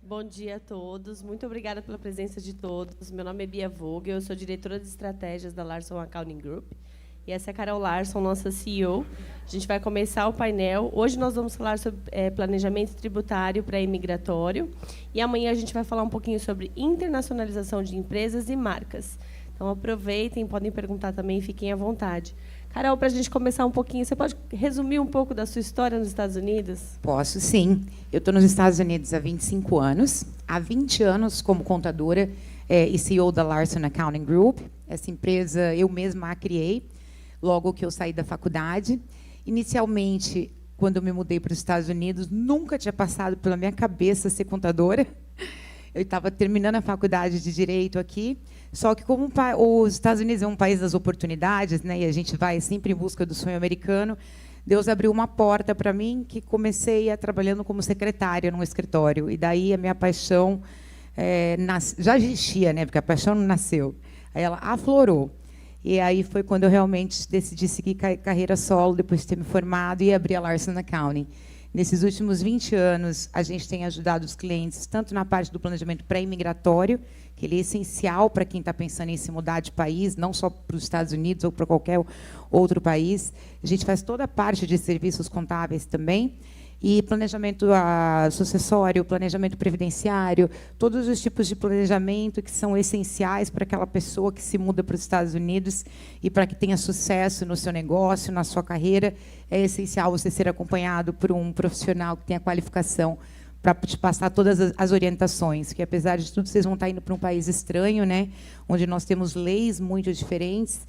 Bom dia a todos. Muito obrigada pela presença de todos. Meu nome é Bia Vogel, eu sou diretora de estratégias da Larson Accounting Group. E essa é a Carol Larson, nossa CEO. A gente vai começar o painel. Hoje nós vamos falar sobre planejamento tributário pré-imigratório. E amanhã a gente vai falar um pouquinho sobre internacionalização de empresas e marcas. Então, aproveitem, podem perguntar também, fiquem à vontade. Carol, para a gente começar um pouquinho, você pode resumir um pouco da sua história nos Estados Unidos? Posso, sim. Eu estou nos Estados Unidos há 25 anos. Há 20 anos como contadora e CEO da Larson Accounting Group. Essa empresa eu mesma a criei logo que eu saí da faculdade. Inicialmente, quando eu me mudei para os Estados Unidos, nunca tinha passado pela minha cabeça ser contadora. Eu estava terminando a faculdade de Direito aqui, só que como os Estados Unidos é um país das oportunidades, né, e a gente vai sempre em busca do sonho americano, Deus abriu uma porta para mim que comecei trabalhando como secretária num escritório. E daí a minha paixão já existia, né, porque a paixão não nasceu. Aí ela aflorou. E aí foi quando eu realmente decidi seguir carreira solo, depois de ter me formado, e abrir a Larson Accounting. Nesses últimos 20 anos, a gente tem ajudado os clientes, tanto na parte do planejamento pré-imigratório, que ele é essencial para quem está pensando em se mudar de país, não só para os Estados Unidos ou para qualquer outro país. A gente faz toda a parte de serviços contábeis também, e planejamento sucessório, planejamento previdenciário, todos os tipos de planejamento que são essenciais para aquela pessoa que se muda para os Estados Unidos e para que tenha sucesso no seu negócio, na sua carreira. É essencial você ser acompanhado por um profissional que tenha qualificação para te passar todas as orientações, que apesar de tudo vocês vão estar indo para um país estranho, né, onde nós temos leis muito diferentes,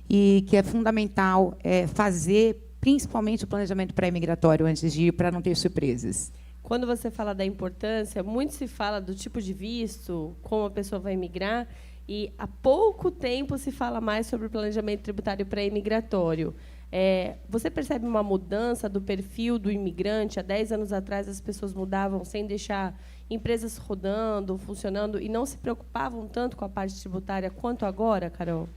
e que é fundamental fazer principalmente o planejamento pré-imigratório antes de ir, para não ter surpresas. Quando você fala da importância, muito se fala do tipo de visto, como a pessoa vai migrar, e há pouco tempo se fala mais sobre o planejamento tributário pré-imigratório. Você percebe uma mudança do perfil do imigrante? Há 10 anos atrás, as pessoas mudavam sem deixar empresas rodando, funcionando, e não se preocupavam tanto com a parte tributária quanto agora, Carol?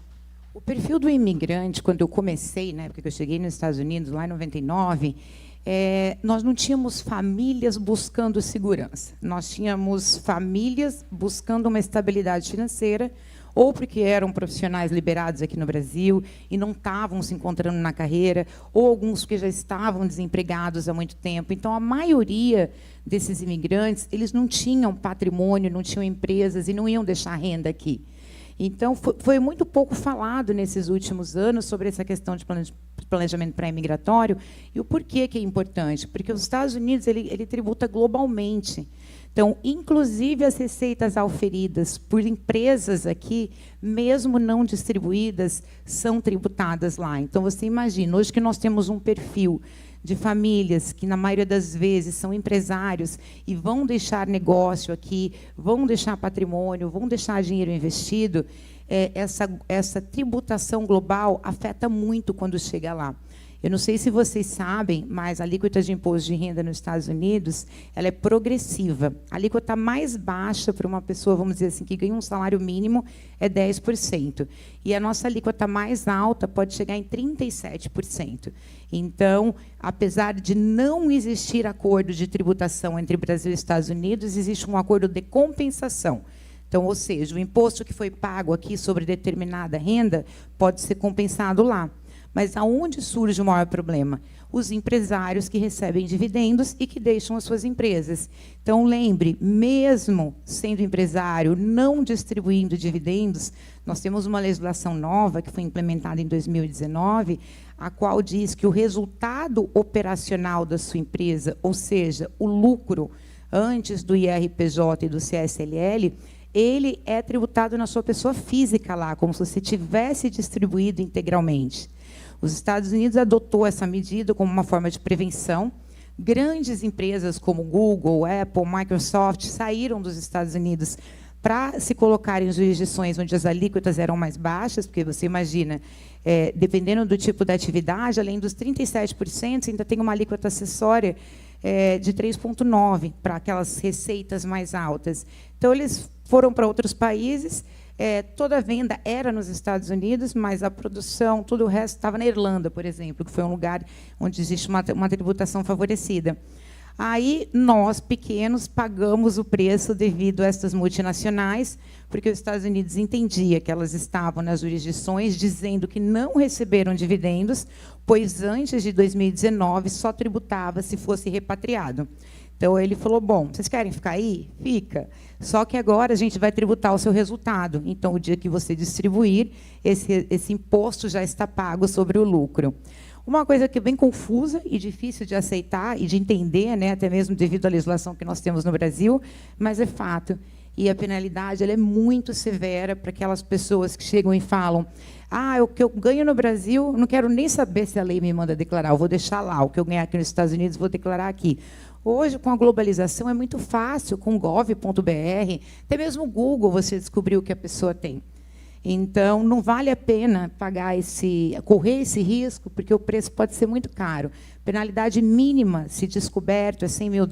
O perfil do imigrante, quando eu comecei, né, porque eu cheguei nos Estados Unidos lá em 99, nós não tínhamos famílias buscando segurança. Nós tínhamos famílias buscando uma estabilidade financeira, ou porque eram profissionais liberados aqui no Brasil e não estavam se encontrando na carreira, ou alguns que já estavam desempregados há muito tempo. Então, a maioria desses imigrantes, eles não tinham patrimônio, não tinham empresas e não iam deixar renda aqui. Então, foi muito pouco falado nesses últimos anos sobre essa questão de planejamento pré-imigratório e o porquê que é importante. Porque os Estados Unidos ele tributa globalmente. Então, inclusive as receitas auferidas por empresas aqui, mesmo não distribuídas, são tributadas lá. Então, você imagina, hoje que nós temos um perfil de famílias que, na maioria das vezes, são empresários e vão deixar negócio aqui, vão deixar patrimônio, vão deixar dinheiro investido, essa tributação global afeta muito quando chega lá. Eu não sei se vocês sabem, mas a alíquota de imposto de renda nos Estados Unidos ela é progressiva. A alíquota mais baixa para uma pessoa, vamos dizer assim, que ganha um salário mínimo é 10%. E a nossa alíquota mais alta pode chegar em 37%. Então, apesar de não existir acordo de tributação entre Brasil e Estados Unidos, existe um acordo de compensação. Então, ou seja, o imposto que foi pago aqui sobre determinada renda pode ser compensado lá. Mas aonde surge o maior problema? Os empresários que recebem dividendos e que deixam as suas empresas. Então, lembre, mesmo sendo empresário, não distribuindo dividendos, nós temos uma legislação nova que foi implementada em 2019, a qual diz que o resultado operacional da sua empresa, ou seja, o lucro antes do IRPJ e do CSLL, ele é tributado na sua pessoa física lá, como se você tivesse distribuído integralmente. Os Estados Unidos adotou essa medida como uma forma de prevenção. Grandes empresas como Google, Apple, Microsoft saíram dos Estados Unidos para se colocarem em jurisdições onde as alíquotas eram mais baixas, porque você imagina, dependendo do tipo da atividade, além dos 37%, ainda tem uma alíquota acessória de 3,9% para aquelas receitas mais altas. Então, eles foram para outros países. Toda a venda era nos Estados Unidos, mas a produção, tudo o resto estava na Irlanda, por exemplo, que foi um lugar onde existe uma tributação favorecida. Aí, nós, pequenos, pagamos o preço devido a essas multinacionais, porque os Estados Unidos entendia que elas estavam nas jurisdições dizendo que não receberam dividendos, pois antes de 2019 só tributava se fosse repatriado. Então, ele falou, bom, vocês querem ficar aí? Fica. Só que agora a gente vai tributar o seu resultado. Então, o dia que você distribuir, esse imposto já está pago sobre o lucro. Uma coisa que é bem confusa e difícil de aceitar e de entender, né, até mesmo devido à legislação que nós temos no Brasil, mas é fato. E a penalidade ela é muito severa para aquelas pessoas que chegam e falam: o que eu ganho no Brasil, não quero nem saber se a lei me manda declarar, eu vou deixar lá. O que eu ganhar aqui nos Estados Unidos, vou declarar aqui. Hoje, com a globalização, é muito fácil, com gov.br, até mesmo o Google, você descobriu o que a pessoa tem. Então, não vale a pena correr esse risco, porque o preço pode ser muito caro. Penalidade mínima, se descoberto, é $100 mil,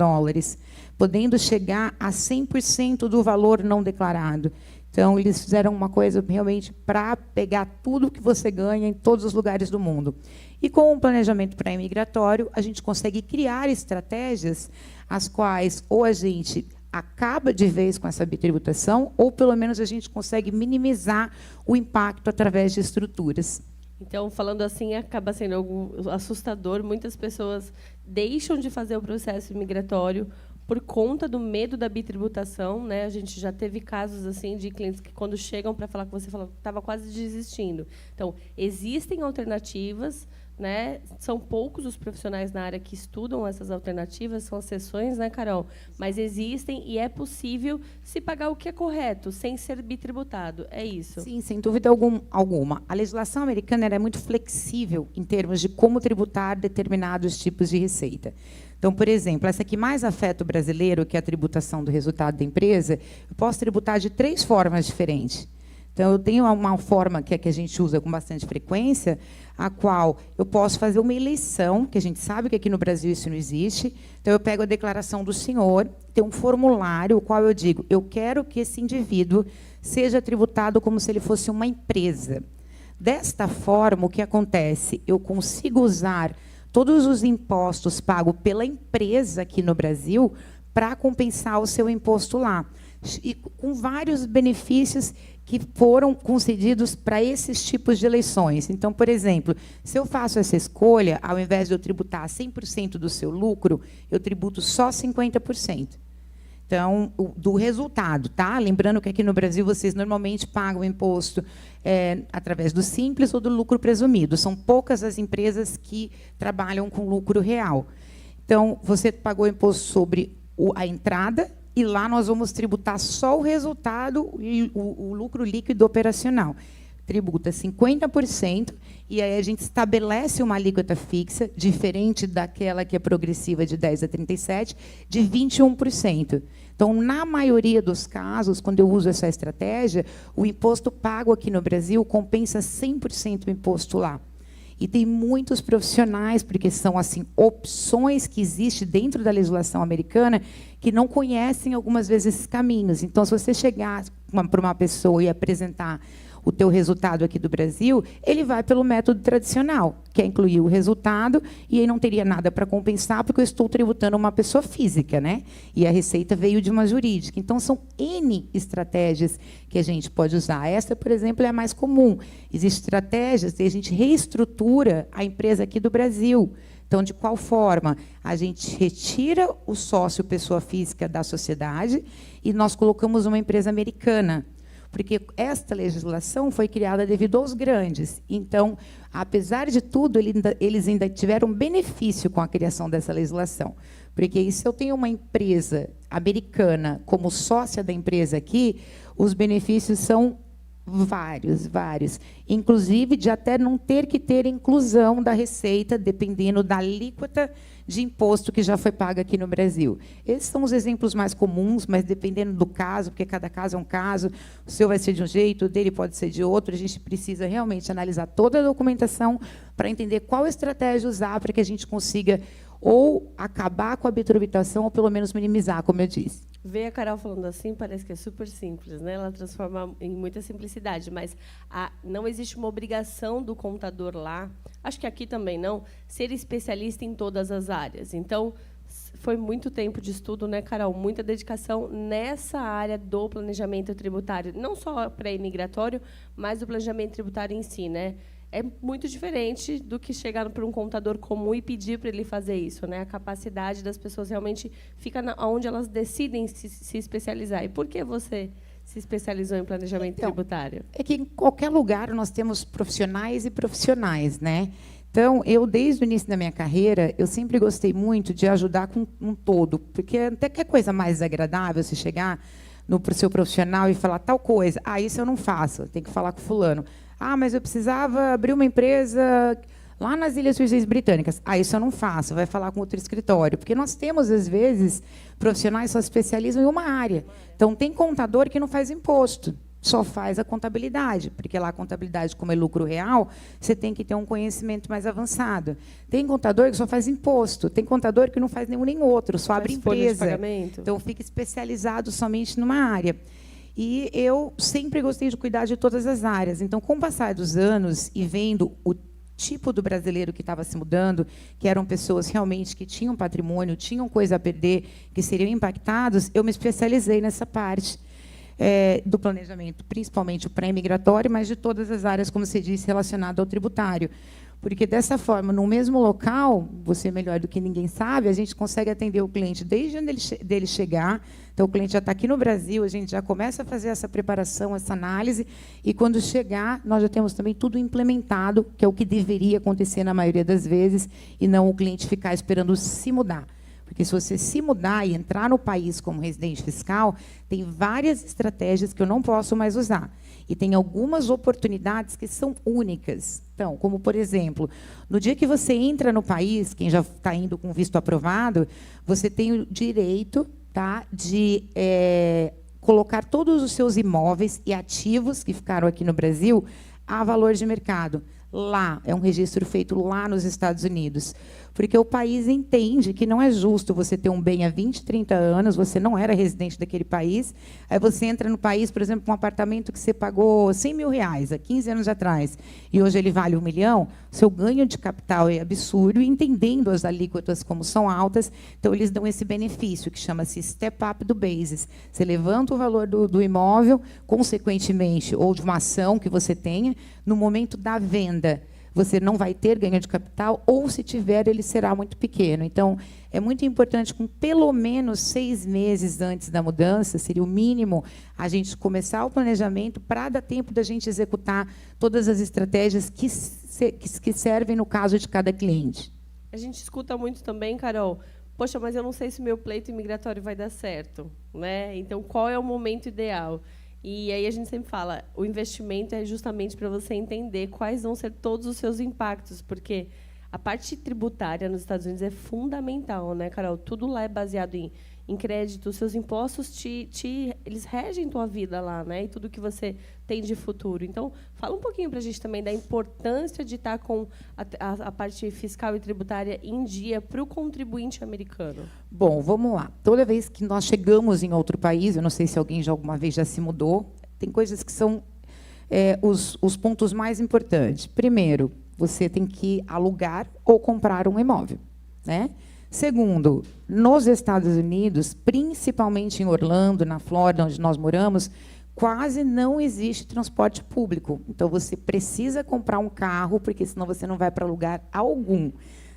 podendo chegar a 100% do valor não declarado. Então, eles fizeram uma coisa realmente para pegar tudo que você ganha em todos os lugares do mundo. E, com o planejamento pré-imigratório, a gente consegue criar estratégias as quais ou a gente acaba de vez com essa bitributação, ou, pelo menos, a gente consegue minimizar o impacto através de estruturas. Então, falando assim, acaba sendo algo assustador. Muitas pessoas deixam de fazer o processo migratório por conta do medo da bitributação, né? A gente já teve casos assim de clientes que, quando chegam para falar com você, falam que estava quase desistindo. Então, existem alternativas, né? São poucos os profissionais na área que estudam essas alternativas, são exceções, né, Carol? Mas existem e é possível se pagar o que é correto, sem ser bitributado. É isso? Sim, sem dúvida alguma. A legislação americana é muito flexível em termos de como tributar determinados tipos de receita. Então, por exemplo, essa que mais afeta o brasileiro, que é a tributação do resultado da empresa, eu posso tributar de 3 formas diferentes. Então, eu tenho uma forma que a gente usa com bastante frequência, a qual eu posso fazer uma eleição, que a gente sabe que aqui no Brasil isso não existe. Então, eu pego a declaração do senhor, tem um formulário, o qual eu digo, eu quero que esse indivíduo seja tributado como se ele fosse uma empresa. Desta forma, o que acontece? Eu consigo usar todos os impostos pagos pela empresa aqui no Brasil para compensar o seu imposto lá. E com vários benefícios que foram concedidos para esses tipos de eleições. Então, por exemplo, se eu faço essa escolha, ao invés de eu tributar 100% do seu lucro, eu tributo só 50%. Então, do resultado, tá? Lembrando que aqui no Brasil vocês normalmente pagam o imposto através do simples ou do lucro presumido. São poucas as empresas que trabalham com lucro real. Então, você pagou imposto sobre a entrada, e lá nós vamos tributar só o resultado e o lucro líquido operacional. Tributa 50%, e aí a gente estabelece uma alíquota fixa, diferente daquela que é progressiva de 10% a 37%, de 21%. Então, na maioria dos casos, quando eu uso essa estratégia, o imposto pago aqui no Brasil compensa 100% o imposto lá. E tem muitos profissionais, porque são assim opções que existem dentro da legislação americana, que não conhecem, algumas vezes, esses caminhos. Então, se você chegar para uma pessoa e apresentar o teu resultado aqui do Brasil, ele vai pelo método tradicional, que é incluir o resultado, e aí não teria nada para compensar, porque eu estou tributando uma pessoa física, né? E a receita veio de uma jurídica. Então, são N estratégias que a gente pode usar. Essa, por exemplo, é a mais comum. Existem estratégias que a gente reestrutura a empresa aqui do Brasil. Então, de qual forma? A gente retira o sócio pessoa física da sociedade e nós colocamos uma empresa americana, porque esta legislação foi criada devido aos grandes. Então, apesar de tudo, eles ainda tiveram benefício com a criação dessa legislação. Porque se eu tenho uma empresa americana como sócia da empresa aqui, os benefícios são vários. Inclusive, de até não ter que ter inclusão da receita, dependendo da alíquota de imposto que já foi paga aqui no Brasil. Esses são os exemplos mais comuns, mas dependendo do caso, porque cada caso é um caso, o seu vai ser de um jeito, o dele pode ser de outro, a gente precisa realmente analisar toda a documentação para entender qual estratégia usar para que a gente consiga ou acabar com a bitributação ou, pelo menos, minimizar, como eu disse. Ver a Carol falando assim parece que é super simples, né? Ela transforma em muita simplicidade, mas não existe uma obrigação do contador lá, acho que aqui também não, ser especialista em todas as áreas. Então, foi muito tempo de estudo, né, Carol? Muita dedicação nessa área do planejamento tributário, não só pré-imigratório, mas do planejamento tributário em si, né? É muito diferente do que chegar para um contador comum e pedir para ele fazer isso, né? A capacidade das pessoas realmente fica onde elas decidem se especializar. E por que você se especializou em planejamento tributário? É que em qualquer lugar nós temos profissionais e profissionais, né? Então, eu, desde o início da minha carreira, eu sempre gostei muito de ajudar com um todo, porque até que é coisa mais agradável se chegar para o seu profissional e falar tal coisa. Ah, isso eu não faço, tem que falar com fulano. Ah, mas eu precisava abrir uma empresa lá nas Ilhas Virgens Britânicas. Ah, isso eu não faço, vai falar com outro escritório. Porque nós temos, às vezes, profissionais que só especializam em uma área. Então, tem contador que não faz imposto, só faz a contabilidade, porque lá a contabilidade, como é lucro real, você tem que ter um conhecimento mais avançado. Tem contador que só faz imposto, tem contador que não faz nenhum nem outro, só abre empresa. Então, fica especializado somente numa área. E eu sempre gostei de cuidar de todas as áreas. Então, com o passar dos anos e vendo o tipo do brasileiro que estava se mudando, que eram pessoas realmente que tinham patrimônio, tinham coisa a perder, que seriam impactados, eu me especializei nessa parte do planejamento, principalmente o pré-migratório, mas de todas as áreas, como você disse, relacionado ao tributário. Porque, dessa forma, no mesmo local, você melhor do que ninguém sabe, a gente consegue atender o cliente desde onde dele chegar. Então, o cliente já está aqui no Brasil, a gente já começa a fazer essa preparação, essa análise, e, quando chegar, nós já temos também tudo implementado, que é o que deveria acontecer na maioria das vezes, e não o cliente ficar esperando se mudar. Porque, se você se mudar e entrar no país como residente fiscal, tem várias estratégias que eu não posso mais usar. E tem algumas oportunidades que são únicas. Então, como, por exemplo, no dia que você entra no país, quem já está indo com visto aprovado, você tem o direito, tá, de colocar todos os seus imóveis e ativos que ficaram aqui no Brasil a valor de mercado. Lá, é um registro feito lá nos Estados Unidos. Porque o país entende que não é justo você ter um bem há 20, 30 anos, você não era residente daquele país, aí você entra no país, por exemplo, com um apartamento que você pagou R$100.000 há 15 anos atrás, e hoje ele vale 1 milhão, seu ganho de capital é absurdo, e, entendendo as alíquotas como são altas, então eles dão esse benefício, que chama-se step up do basis. Você levanta o valor do imóvel, consequentemente, ou de uma ação que você tenha, no momento da venda, você não vai ter ganho de capital, ou, se tiver, ele será muito pequeno. Então, é muito importante, com pelo menos 6 meses antes da mudança, seria o mínimo, a gente começar o planejamento para dar tempo da gente executar todas as estratégias que servem no caso de cada cliente. A gente escuta muito também, Carol, poxa, mas eu não sei se o meu pleito imigratório vai dar certo, né? Então, qual é o momento ideal? E aí a gente sempre fala, o investimento é justamente para você entender quais vão ser todos os seus impactos, porque a parte tributária nos Estados Unidos é fundamental, né, Carol? Tudo lá é baseado em crédito, os seus impostos eles regem tua vida lá, né? E tudo que você tem de futuro. Então, fala um pouquinho para a gente também da importância de estar com a parte fiscal e tributária em dia para o contribuinte americano. Bom, vamos lá. Toda vez que nós chegamos em outro país, eu não sei se alguém já alguma vez já se mudou, tem coisas que são os pontos mais importantes. Primeiro, você tem que alugar ou comprar um imóvel, né? Segundo, nos Estados Unidos, principalmente em Orlando, na Flórida, onde nós moramos, quase não existe transporte público. Então, você precisa comprar um carro, porque senão você não vai para lugar algum.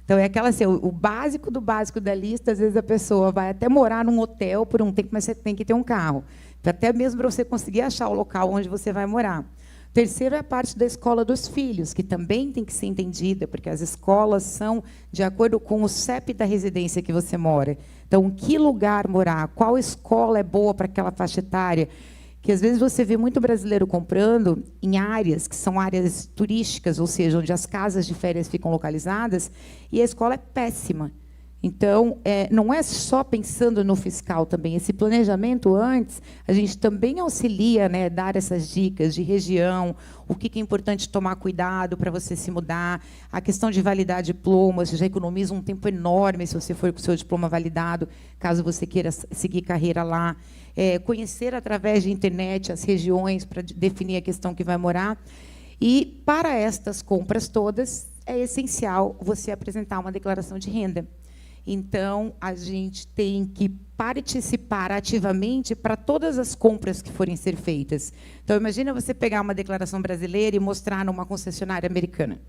Então, é aquela assim, o básico do básico da lista. Às vezes, a pessoa vai até morar num hotel por um tempo, mas você tem que ter um carro, até mesmo para você conseguir achar o local onde você vai morar. Terceiro é a parte da escola dos filhos, que também tem que ser entendida, porque as escolas são de acordo com o CEP da residência que você mora. Então, que lugar morar, qual escola é boa para aquela faixa etária, que às vezes você vê muito brasileiro comprando em áreas que são áreas turísticas, ou seja, onde as casas de férias ficam localizadas, e a escola é péssima. Então, não é só pensando no fiscal também. Esse planejamento antes, a gente também auxilia, né, dar essas dicas de região, o que é importante tomar cuidado para você se mudar, a questão de validar diploma, você já economiza um tempo enorme se você for com o seu diploma validado, caso você queira seguir carreira lá. Conhecer através de internet as regiões para definir a questão que vai morar. E, para estas compras todas, é essencial você apresentar uma declaração de renda. Então, a gente tem que participar ativamente para todas as compras que forem ser feitas. Então, imagina você pegar uma declaração brasileira e mostrar numa concessionária americana.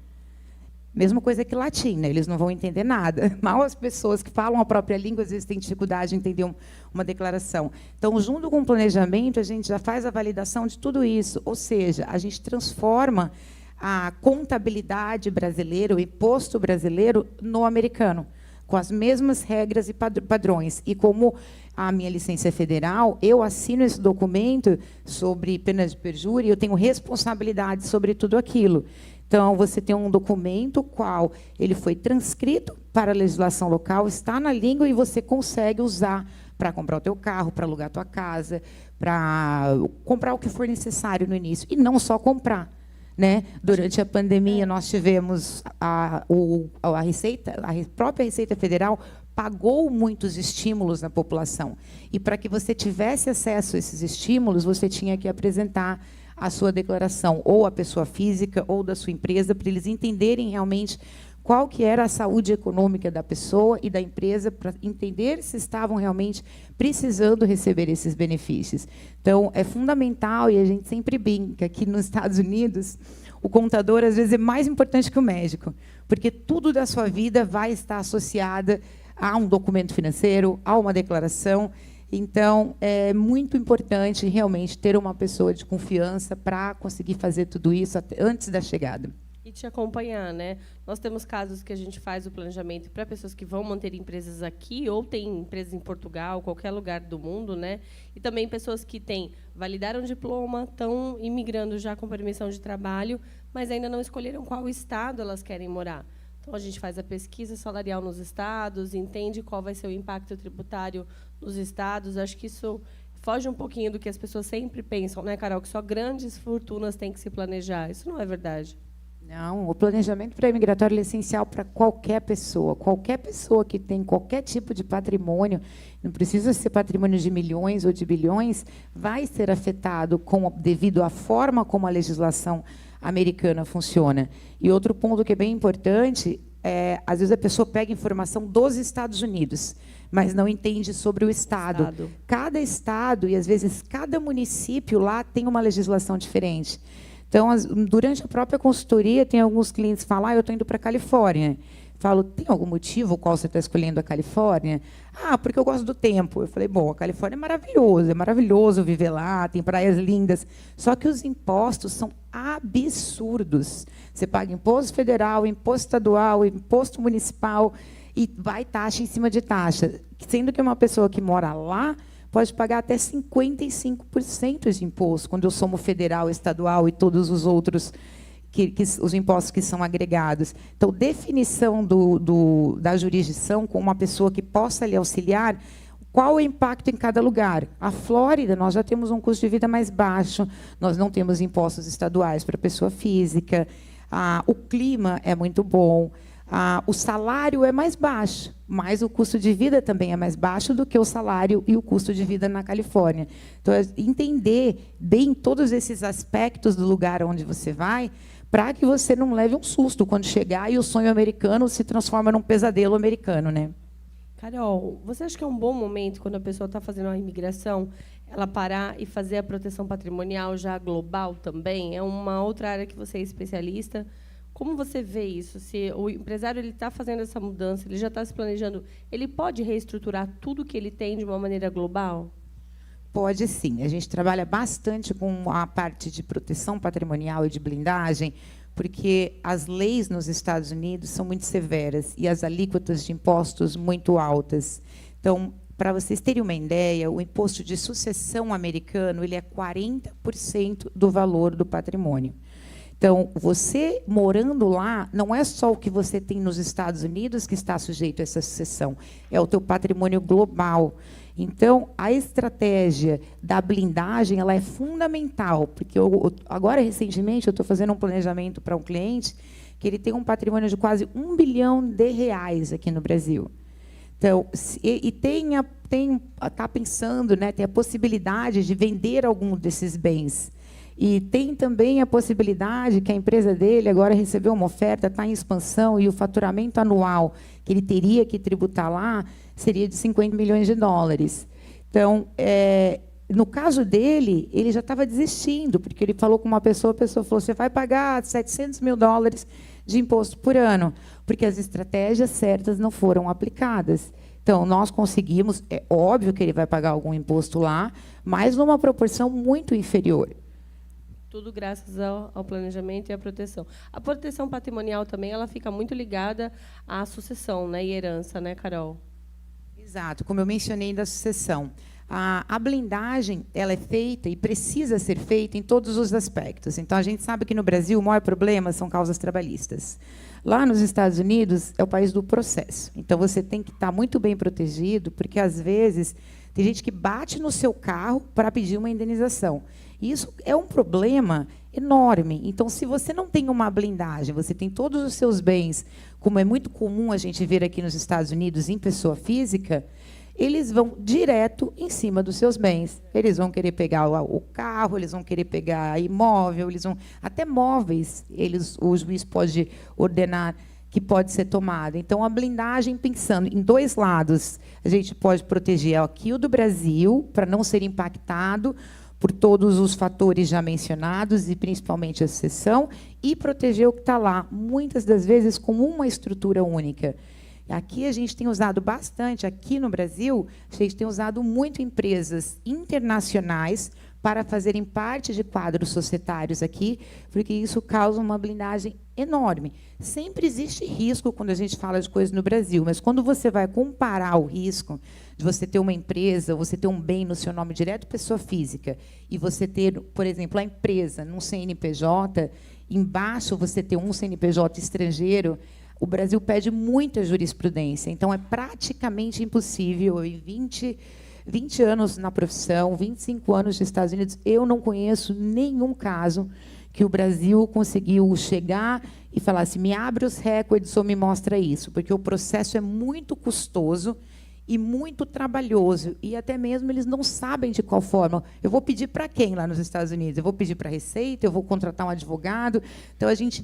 Mesma coisa que latim, né? Eles não vão entender nada. Mal as pessoas que falam a própria língua, às vezes, têm dificuldade de entender uma declaração. Então, junto com o planejamento, a gente já faz a validação de tudo isso. Ou seja, a gente transforma a contabilidade brasileira, o imposto brasileiro, no americano, com as mesmas regras e padrões. E como a minha licença é federal, eu assino esse documento sobre pena de perjúria e eu tenho responsabilidade sobre tudo aquilo. Então, você tem um documento qual ele foi transcrito para a legislação local, está na língua e você consegue usar para comprar o teu carro, para alugar a tua casa, para comprar o que for necessário no início. E não só comprar. Né? Durante a pandemia, nós tivemos a própria Receita Federal pagou muitos estímulos na população. E para que você tivesse acesso a esses estímulos, você tinha que apresentar a sua declaração, ou a pessoa física, ou da sua empresa, para eles entenderem realmente qual que era a saúde econômica da pessoa e da empresa, para entender se estavam realmente precisando receber esses benefícios. Então, é fundamental, e a gente sempre brinca, que nos Estados Unidos, o contador, às vezes, é mais importante que o médico, porque tudo da sua vida vai estar associado a um documento financeiro, a uma declaração. Então, é muito importante, realmente, ter uma pessoa de confiança para conseguir fazer tudo isso antes da chegada. E te acompanhar, né? Nós temos casos que a gente faz o planejamento para pessoas que vão manter empresas aqui ou têm empresas em Portugal, qualquer lugar do mundo, né? E também pessoas que validaram o diploma, estão imigrando já com permissão de trabalho, mas ainda não escolheram qual estado elas querem morar. Então, a gente faz a pesquisa salarial nos estados, entende qual vai ser o impacto tributário nos estados. Acho que isso foge um pouquinho do que as pessoas sempre pensam, né, Carol? Que só grandes fortunas têm que se planejar. Isso não é verdade. Não, o planejamento pré-migratório é essencial para qualquer pessoa que tem qualquer tipo de patrimônio, não precisa ser patrimônio de milhões ou de bilhões, vai ser afetado devido à forma como a legislação americana funciona. E outro ponto que é bem importante às vezes a pessoa pega informação dos Estados Unidos, mas não entende sobre o estado. Cada estado e às vezes cada município lá tem uma legislação diferente. Então, durante a própria consultoria, tem alguns clientes que falam, eu estou indo para a Califórnia. Falo, tem algum motivo qual você está escolhendo a Califórnia? Porque eu gosto do tempo. Eu falei, bom, a Califórnia é maravilhoso viver lá, tem praias lindas. Só que os impostos são absurdos. Você paga imposto federal, imposto estadual, imposto municipal, e vai taxa em cima de taxa. Sendo que uma pessoa que mora lá pode pagar até 55% de imposto, quando eu somo federal, estadual e todos os outros, os impostos que são agregados. Então, definição da jurisdição com uma pessoa que possa lhe auxiliar, qual o impacto em cada lugar. A Flórida, nós já temos um custo de vida mais baixo, nós não temos impostos estaduais para pessoa física, o clima é muito bom, o salário é mais baixo, mas o custo de vida também é mais baixo do que o salário e o custo de vida na Califórnia. Então, entender bem todos esses aspectos do lugar onde você vai, para que você não leve um susto quando chegar e o sonho americano se transforma num pesadelo americano, né? Carol, você acha que é um bom momento, quando a pessoa está fazendo a imigração, ela parar e fazer a proteção patrimonial já global também? É uma outra área que você é especialista. Como você vê isso? Se o empresário está fazendo essa mudança, ele já está se planejando, ele pode reestruturar tudo que ele tem de uma maneira global? Pode sim. A gente trabalha bastante com a parte de proteção patrimonial e de blindagem, porque as leis nos Estados Unidos são muito severas e as alíquotas de impostos muito altas. Então, para vocês terem uma ideia, o imposto de sucessão americano ele é 40% do valor do patrimônio. Então, você morando lá, não é só o que você tem nos Estados Unidos que está sujeito a essa sucessão, é o teu patrimônio global. Então, a estratégia da blindagem ela é fundamental, porque agora, recentemente, eu estou fazendo um planejamento para um cliente que ele tem um patrimônio de quase R$1 bilhão aqui no Brasil. Então, está pensando, né, tem a possibilidade de vender algum desses bens. E tem também a possibilidade que a empresa dele agora recebeu uma oferta, está em expansão, e o faturamento anual que ele teria que tributar lá seria de 50 milhões de dólares. Então, no caso dele, ele já estava desistindo, porque ele falou com uma pessoa, a pessoa falou, você vai pagar 700 mil dólares de imposto por ano, porque as estratégias certas não foram aplicadas. Então, nós conseguimos, é óbvio que ele vai pagar algum imposto lá, mas numa proporção muito inferior. Tudo graças ao planejamento e à proteção. A proteção patrimonial também ela fica muito ligada à sucessão, né, e herança, né, Carol? Exato, como eu mencionei da sucessão. A blindagem ela é feita e precisa ser feita em todos os aspectos. Então, a gente sabe que no Brasil o maior problema são causas trabalhistas. Lá nos Estados Unidos é o país do processo. Então, você tem que estar muito bem protegido, porque, às vezes, tem gente que bate no seu carro para pedir uma indenização. E isso é um problema enorme. Então, se você não tem uma blindagem, você tem todos os seus bens, como é muito comum a gente ver aqui nos Estados Unidos, em pessoa física, eles vão direto em cima dos seus bens. Eles vão querer pegar o carro, eles vão querer pegar imóvel, eles vão até móveis, o juiz pode ordenar que pode ser tomada. Então, a blindagem, pensando em dois lados, a gente pode proteger aqui o do Brasil, para não ser impactado por todos os fatores já mencionados, e principalmente a sucessão, e proteger o que está lá, muitas das vezes com uma estrutura única. Aqui a gente tem usado bastante, aqui no Brasil, a gente tem usado muito empresas internacionais para fazerem parte de quadros societários aqui, porque isso causa uma blindagem enorme. Sempre existe risco quando a gente fala de coisas no Brasil, mas quando você vai comparar o risco de você ter uma empresa, você ter um bem no seu nome direto, pessoa física, e você ter, por exemplo, a empresa num CNPJ, embaixo você ter um CNPJ estrangeiro, o Brasil pede muita jurisprudência. Então, é praticamente impossível. Em 20 anos na profissão, 25 anos nos Estados Unidos, eu não conheço nenhum caso que o Brasil conseguiu chegar e falar assim, me abre os recordes ou me mostra isso, porque o processo é muito custoso e muito trabalhoso, e até mesmo eles não sabem de qual forma. Eu vou pedir para quem lá nos Estados Unidos? Eu vou pedir para a Receita, eu vou contratar um advogado. Então, a gente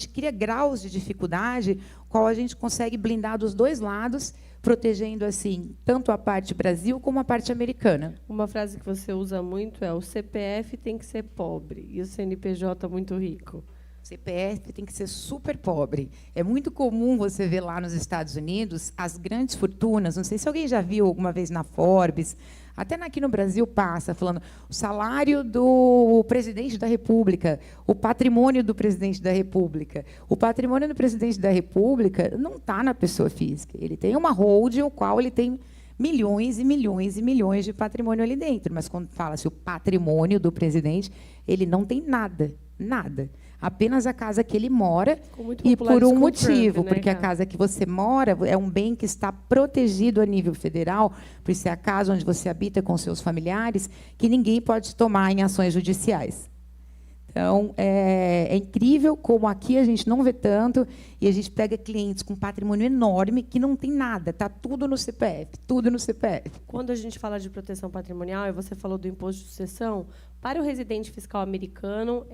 cria graus de dificuldade, qual a gente consegue blindar dos dois lados, protegendo assim tanto a parte Brasil como a parte americana. Uma frase que você usa muito é: o CPF tem que ser pobre e o CNPJ muito rico. CPF tem que ser super pobre. É muito comum você ver lá nos Estados Unidos as grandes fortunas. Não sei se alguém já viu alguma vez na Forbes, até aqui no Brasil passa, falando o salário do presidente da República, o patrimônio do presidente da República. O patrimônio do presidente da República não está na pessoa física. Ele tem uma holding, o qual ele tem milhões e milhões e milhões de patrimônio ali dentro. Mas, quando fala-se o patrimônio do presidente, ele não tem nada, nada. Apenas a casa que ele mora, e por um motivo, Trump, né, porque a casa que você mora é um bem que está protegido a nível federal, por isso é a casa onde você habita com seus familiares, que ninguém pode tomar em ações judiciais. Então, é incrível como aqui a gente não vê tanto, e a gente pega clientes com patrimônio enorme que não tem nada, está tudo no CPF, tudo no CPF. Quando a gente fala de proteção patrimonial, e você falou do imposto de sucessão, para o residente fiscal americano,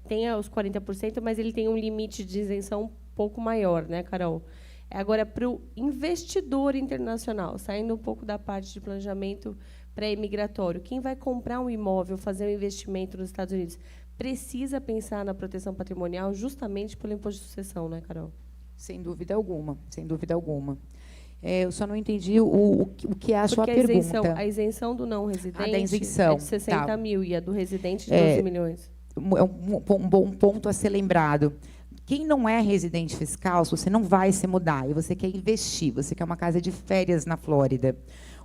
tem os 40%, mas ele tem um limite de isenção um pouco maior, né, Carol? Agora, para o investidor internacional, saindo um pouco da parte de planejamento pré-imigratório, quem vai comprar um imóvel, fazer um investimento nos Estados Unidos, precisa pensar na proteção patrimonial justamente pelo imposto de sucessão, né, Carol? Sem dúvida alguma, sem dúvida alguma. Eu só não entendi o que é a sua pergunta. A isenção do não residente da isenção, é de 60 tá. mil e a do residente de 12 milhões. É um bom ponto a ser lembrado. Quem não é residente fiscal, se você não vai se mudar e você quer investir, você quer uma casa de férias na Flórida,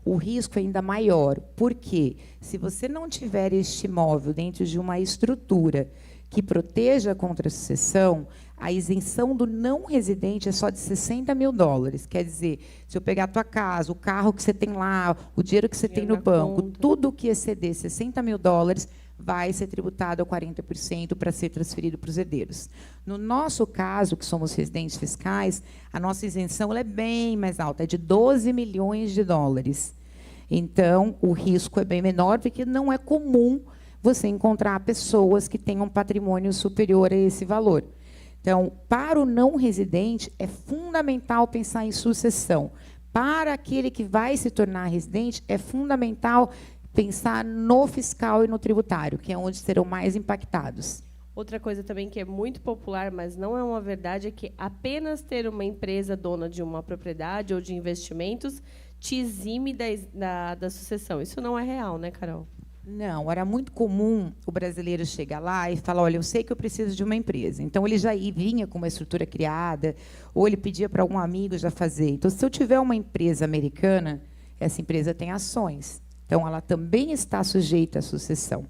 o risco é ainda maior. Por quê? Se você não tiver este imóvel dentro de uma estrutura que proteja contra a sucessão, a isenção do não residente é só de 60 mil dólares. Quer dizer, se eu pegar a tua casa, o carro que você tem lá, o dinheiro que você tem no banco, tudo que exceder 60 mil dólares vai ser tributado a 40% para ser transferido para os herdeiros. No nosso caso, que somos residentes fiscais, a nossa isenção ela é bem mais alta, é de 12 milhões de dólares. Então, o risco é bem menor, porque não é comum você encontrar pessoas que tenham patrimônio superior a esse valor. Então, para o não residente, é fundamental pensar em sucessão. Para aquele que vai se tornar residente, é fundamental pensar no fiscal e no tributário, que é onde serão mais impactados. Outra coisa também que é muito popular, mas não é uma verdade, é que apenas ter uma empresa dona de uma propriedade ou de investimentos te exime da sucessão. Isso não é real, né, Carol? Não, era muito comum o brasileiro chegar lá e falar, olha, eu sei que eu preciso de uma empresa. Então, ele já vinha com uma estrutura criada, ou ele pedia para algum amigo já fazer. Então, se eu tiver uma empresa americana, essa empresa tem ações. Então, ela também está sujeita à sucessão.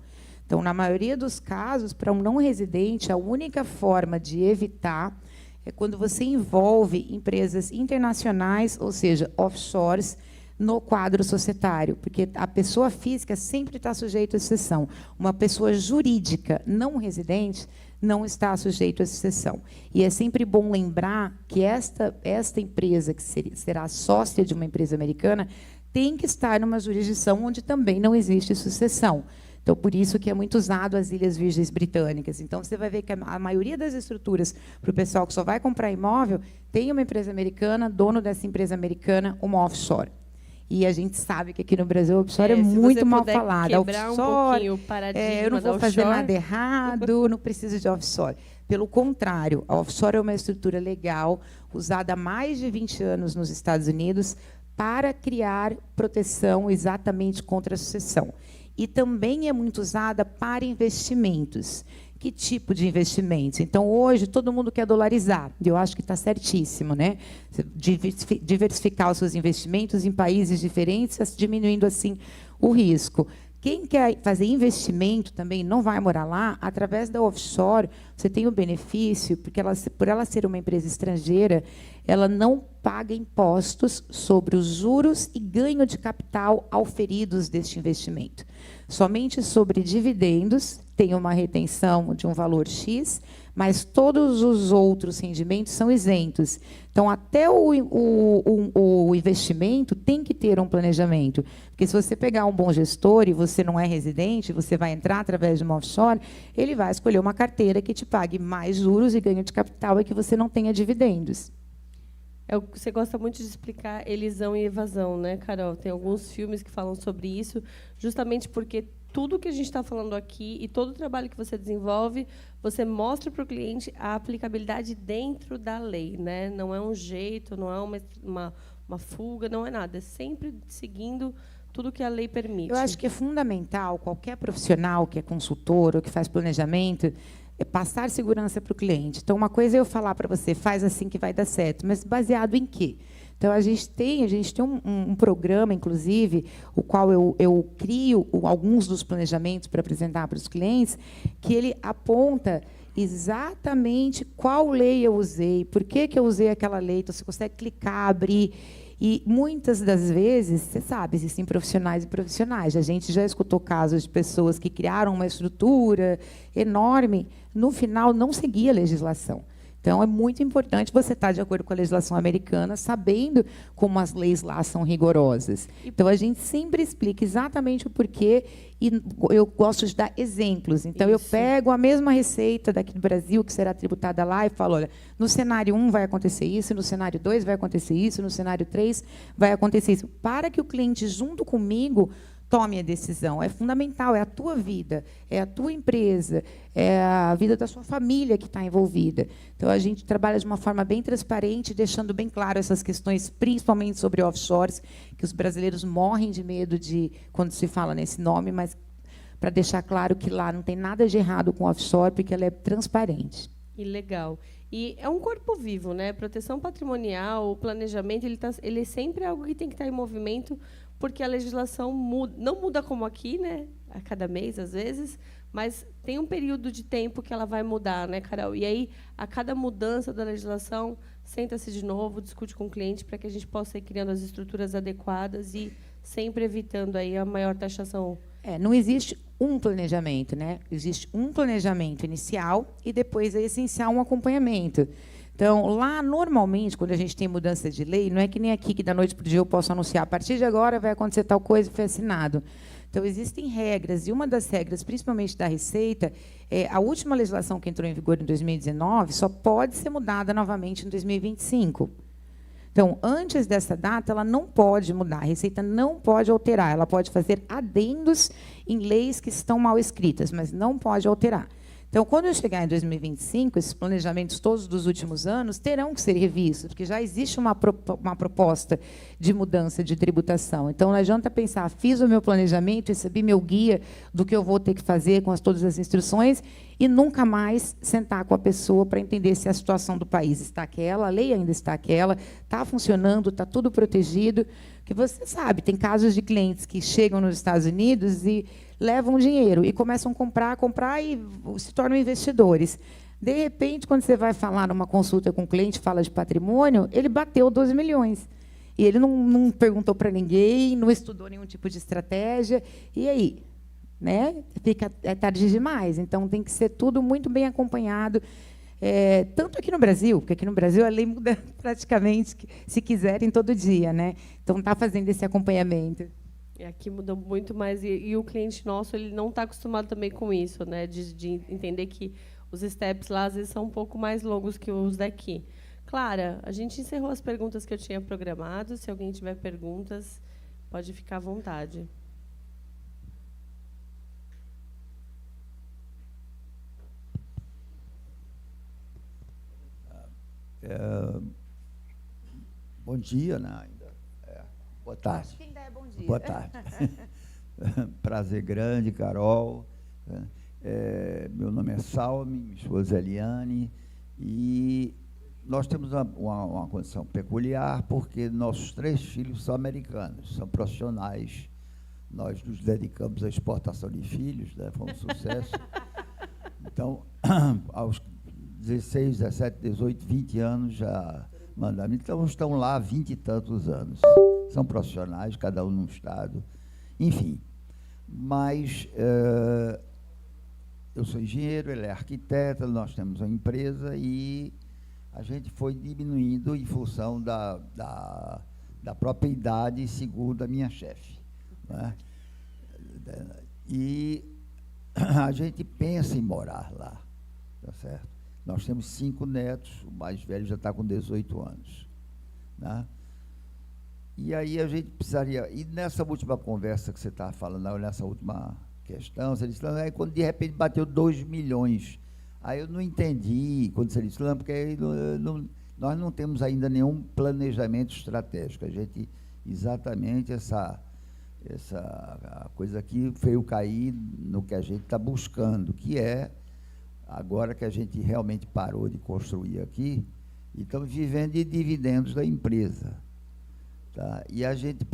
Então, na maioria dos casos, para um não residente, a única forma de evitar é quando você envolve empresas internacionais, ou seja, offshores, no quadro societário, porque a pessoa física sempre está sujeita à sucessão. Uma pessoa jurídica não residente não está sujeita à sucessão. E é sempre bom lembrar que esta empresa, que será sócia de uma empresa americana, tem que estar numa jurisdição onde também não existe sucessão. Então, por isso que é muito usado as Ilhas Virgens Britânicas. Então, você vai ver que a maioria das estruturas, para o pessoal que só vai comprar imóvel, tem uma empresa americana, dono dessa empresa americana, uma offshore. E a gente sabe que aqui no Brasil o offshore é muito mal falado. Offshore, eu não vou fazer nada errado, não preciso de offshore. Pelo contrário, a offshore é uma estrutura legal, usada há mais de 20 anos nos Estados Unidos, para criar proteção exatamente contra a sucessão. E também é muito usada para investimentos. Que tipo de investimentos? Então, hoje, todo mundo quer dolarizar. E eu acho que está certíssimo, né? Diversificar os seus investimentos em países diferentes, diminuindo, assim, o risco. Quem quer fazer investimento também não vai morar lá, através da offshore, você tem o benefício, porque por ela ser uma empresa estrangeira, ela não paga impostos sobre os juros e ganho de capital auferidos deste investimento. Somente sobre dividendos tem uma retenção de um valor X, mas todos os outros rendimentos são isentos. Então, até o investimento tem que ter um planejamento. Porque se você pegar um bom gestor e você não é residente, você vai entrar através de uma offshore, ele vai escolher uma carteira que te pague mais juros e ganho de capital e que você não tenha dividendos. Você gosta muito de explicar elisão e evasão, né, Carol? Tem alguns filmes que falam sobre isso, justamente porque tudo que a gente está falando aqui e todo o trabalho que você desenvolve, você mostra para o cliente a aplicabilidade dentro da lei, né? Não é um jeito, não é uma fuga, não é nada. É sempre seguindo tudo que a lei permite. Eu acho que é fundamental qualquer profissional que é consultor ou que faz planejamento é passar segurança para o cliente. Então, uma coisa é eu falar para você, faz assim que vai dar certo, mas baseado em quê? Então, a gente tem um programa, inclusive, o qual eu crio alguns dos planejamentos para apresentar para os clientes, que ele aponta exatamente qual lei eu usei, por que eu usei aquela lei. Então, você consegue clicar, abrir. E, muitas das vezes, você sabe, existem profissionais e profissionais. A gente já escutou casos de pessoas que criaram uma estrutura enorme, no final, não seguia a legislação. Então, é muito importante você estar de acordo com a legislação americana, sabendo como as leis lá são rigorosas. Então, a gente sempre explica exatamente o porquê, e eu gosto de dar exemplos. Então, eu pego a mesma receita daqui do Brasil, que será tributada lá, e falo, olha, no cenário 1 vai acontecer isso, no cenário 2 vai acontecer isso, no cenário 3 vai acontecer isso, para que o cliente, junto comigo, tome a decisão. É fundamental, é a tua vida, é a tua empresa, é a vida da sua família que está envolvida. Então, a gente trabalha de uma forma bem transparente, deixando bem claro essas questões, principalmente sobre offshores, que os brasileiros morrem de medo quando se fala nesse nome, mas para deixar claro que lá não tem nada de errado com offshore, porque ela é transparente. E legal. E é um corpo vivo, né? Proteção patrimonial, o planejamento, ele é sempre algo que tem que estar em movimento, porque a legislação muda, não muda como aqui, né? A cada mês, às vezes, mas tem um período de tempo que ela vai mudar, né, Carol? E aí, a cada mudança da legislação, senta-se de novo, discute com o cliente para que a gente possa ir criando as estruturas adequadas e sempre evitando aí a maior taxação. Não existe um planejamento, né? Existe um planejamento inicial e depois é essencial um acompanhamento. Então, lá, normalmente, quando a gente tem mudança de lei, não é que nem aqui, que da noite para o dia eu posso anunciar, a partir de agora vai acontecer tal coisa e foi assinado. Então, existem regras, e uma das regras, principalmente da Receita, a última legislação que entrou em vigor em 2019 só pode ser mudada novamente em 2025. Então, antes dessa data, ela não pode mudar, a Receita não pode alterar, ela pode fazer adendos em leis que estão mal escritas, mas não pode alterar. Então, quando eu chegar em 2025, esses planejamentos todos dos últimos anos terão que ser revistos, porque já existe uma proposta de mudança de tributação. Então, não adianta pensar, fiz o meu planejamento, recebi meu guia do que eu vou ter que fazer com todas as instruções e nunca mais sentar com a pessoa para entender se a situação do país está aquela, a lei ainda está aquela, está funcionando, está tudo protegido. Porque você sabe, tem casos de clientes que chegam nos Estados Unidos e levam dinheiro e começam a comprar e se tornam investidores. De repente, quando você vai falar numa consulta com o cliente, fala de patrimônio, ele bateu 12 milhões. E ele não perguntou para ninguém, não estudou nenhum tipo de estratégia. E aí? Né? É tarde demais. Então, tem que ser tudo muito bem acompanhado. Tanto aqui no Brasil, porque aqui no Brasil a lei muda praticamente, se quiserem, todo dia. Né? Então, está fazendo esse acompanhamento. Aqui muda muito mais, e o cliente nosso ele não está acostumado também com isso, né? De entender que os steps lá às vezes são um pouco mais longos que os daqui. Clara, a gente encerrou as perguntas que eu tinha programado. Se alguém tiver perguntas, pode ficar à vontade. Bom dia, né? Boa tarde. Quem der bom dia. Boa tarde. Prazer grande, Carol. Meu nome é Salme, minha esposa é Eliane, e nós temos uma condição peculiar, porque nossos 3 filhos são americanos, são profissionais. Nós nos dedicamos à exportação de filhos, né? Foi um sucesso. Então, aos 16, 17, 18, 20 anos já mandamos. Então, estão lá há 20 e tantos anos. São profissionais, cada um num estado. Enfim, mas eu sou engenheiro, ele é arquiteto, nós temos uma empresa e a gente foi diminuindo em função da própria idade, segundo a minha chefe. Né? E a gente pensa em morar lá, tá certo? Nós temos 5 netos, o mais velho já está com 18 anos. Né? E aí a gente precisaria... E nessa última conversa que você estava falando, nessa última questão, você disse, aí quando de repente bateu 2 milhões. Aí eu não entendi, quando você disse, porque nós não temos ainda nenhum planejamento estratégico. A gente, exatamente essa coisa aqui veio cair no que a gente está buscando, que é, agora que a gente realmente parou de construir aqui, e estamos vivendo de dividendos da empresa. Tá? E a gente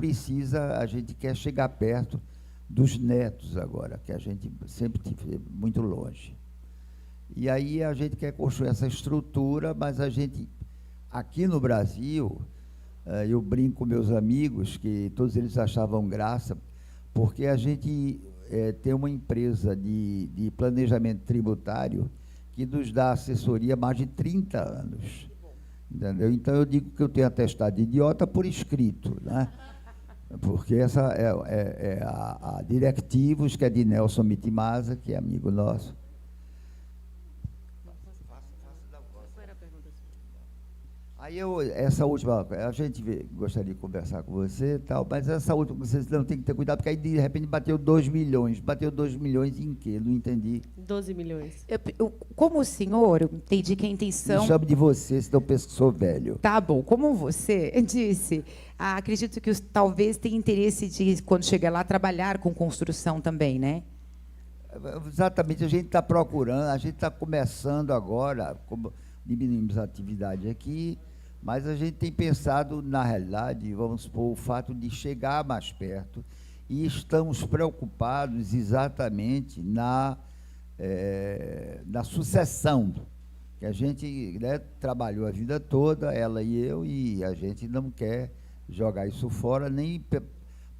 quer chegar perto dos netos agora, que a gente sempre teve muito longe. E aí a gente quer construir essa estrutura, mas a gente, aqui no Brasil, eu brinco com meus amigos, que todos eles achavam graça, porque a gente tem uma empresa de planejamento tributário que nos dá assessoria há mais de 30 anos. Entendeu? Então, eu digo que eu tenho atestado de idiota por escrito, né? Porque essa é a Directivos, que é de Nelson Mitimasa, que é amigo nosso. Aí essa última, a gente gostaria de conversar com você e tal, mas essa última, vocês não tem que ter cuidado, porque aí de repente bateu 2 milhões. Bateu 2 milhões em quê? Não entendi. 12 milhões. Como o senhor, eu entendi que a intenção... Me chamo de você, senão eu penso que sou velho. Tá bom, como você disse, acredito que talvez tenha interesse de, quando chegar lá, trabalhar com construção também, né? Exatamente, a gente está procurando, a gente está começando agora, como diminuímos a atividade aqui, mas a gente tem pensado, na realidade, vamos supor, o fato de chegar mais perto, e estamos preocupados exatamente na sucessão, que a gente, né, trabalhou a vida toda, ela e eu, e a gente não quer jogar isso fora, nem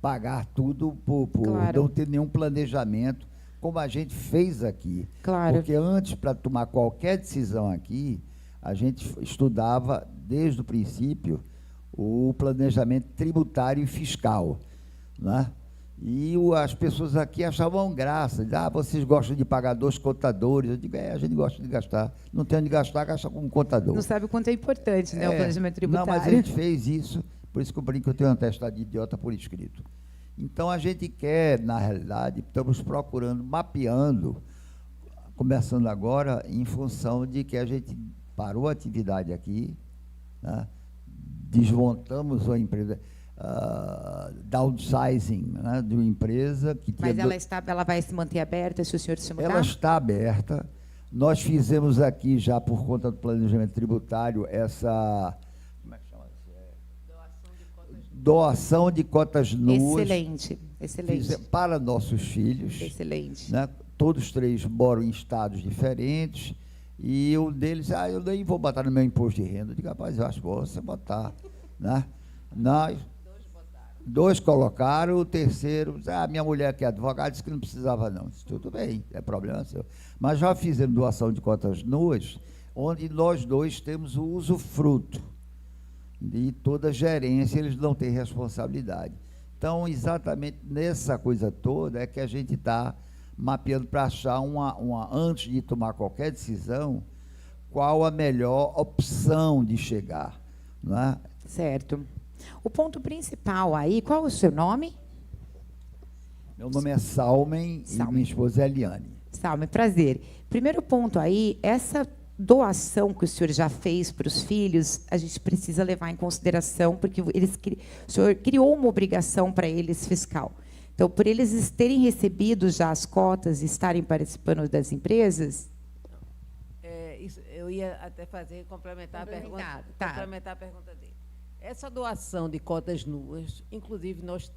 pagar tudo por Claro. não ter nenhum planejamento, como a gente fez aqui. Claro. Porque antes, para tomar qualquer decisão aqui, a gente estudava, desde o princípio, o planejamento tributário e fiscal, né? E as pessoas aqui achavam graça. Vocês gostam de pagar 2 contadores. Eu digo, a gente gosta de gastar. Não tem onde gastar, gasta com um contador. Não sabe o quanto é importante, né, o planejamento tributário. Não, mas a gente fez isso, por isso que eu brinco que eu tenho um atestado de idiota por escrito. Então, a gente quer, na realidade, estamos procurando, mapeando, começando agora, em função de que a gente parou a atividade aqui, né, desmontamos a empresa, downsizing, né, de uma empresa que tinha... Mas ela vai se manter aberta se o senhor se mudar? Ela está aberta. Nós fizemos aqui, já por conta do planejamento tributário, essa... Como é que chama isso? Doação de cotas nuas. Excelente, excelente. Para nossos filhos. Excelente. Né? Todos 3 moram em estados diferentes. E um deles, eu nem vou botar no meu imposto de renda. Eu digo, rapaz, eu acho que você botar. Né? Nós... 2 colocaram, o terceiro, minha mulher que é advogada, disse que não precisava não. Disse, tudo bem, é problema seu. Mas já fizemos doação de cotas nuas, onde nós 2 temos o usufruto. E toda gerência, eles não têm responsabilidade. Então, exatamente nessa coisa toda é que a gente está mapeando para achar antes de tomar qualquer decisão, qual a melhor opção de chegar. Não é? Certo. O ponto principal aí, qual é o seu nome? Meu nome é Salmen e minha esposa é Eliane. Salmen, prazer. Primeiro ponto aí, essa doação que o senhor já fez para os filhos, a gente precisa levar em consideração, porque o senhor criou uma obrigação para eles fiscal. Então, por eles terem recebido já as cotas e estarem participando das empresas... eu ia até complementar a pergunta, tá. Complementar a pergunta dele. Essa doação de cotas nuas, inclusive, nós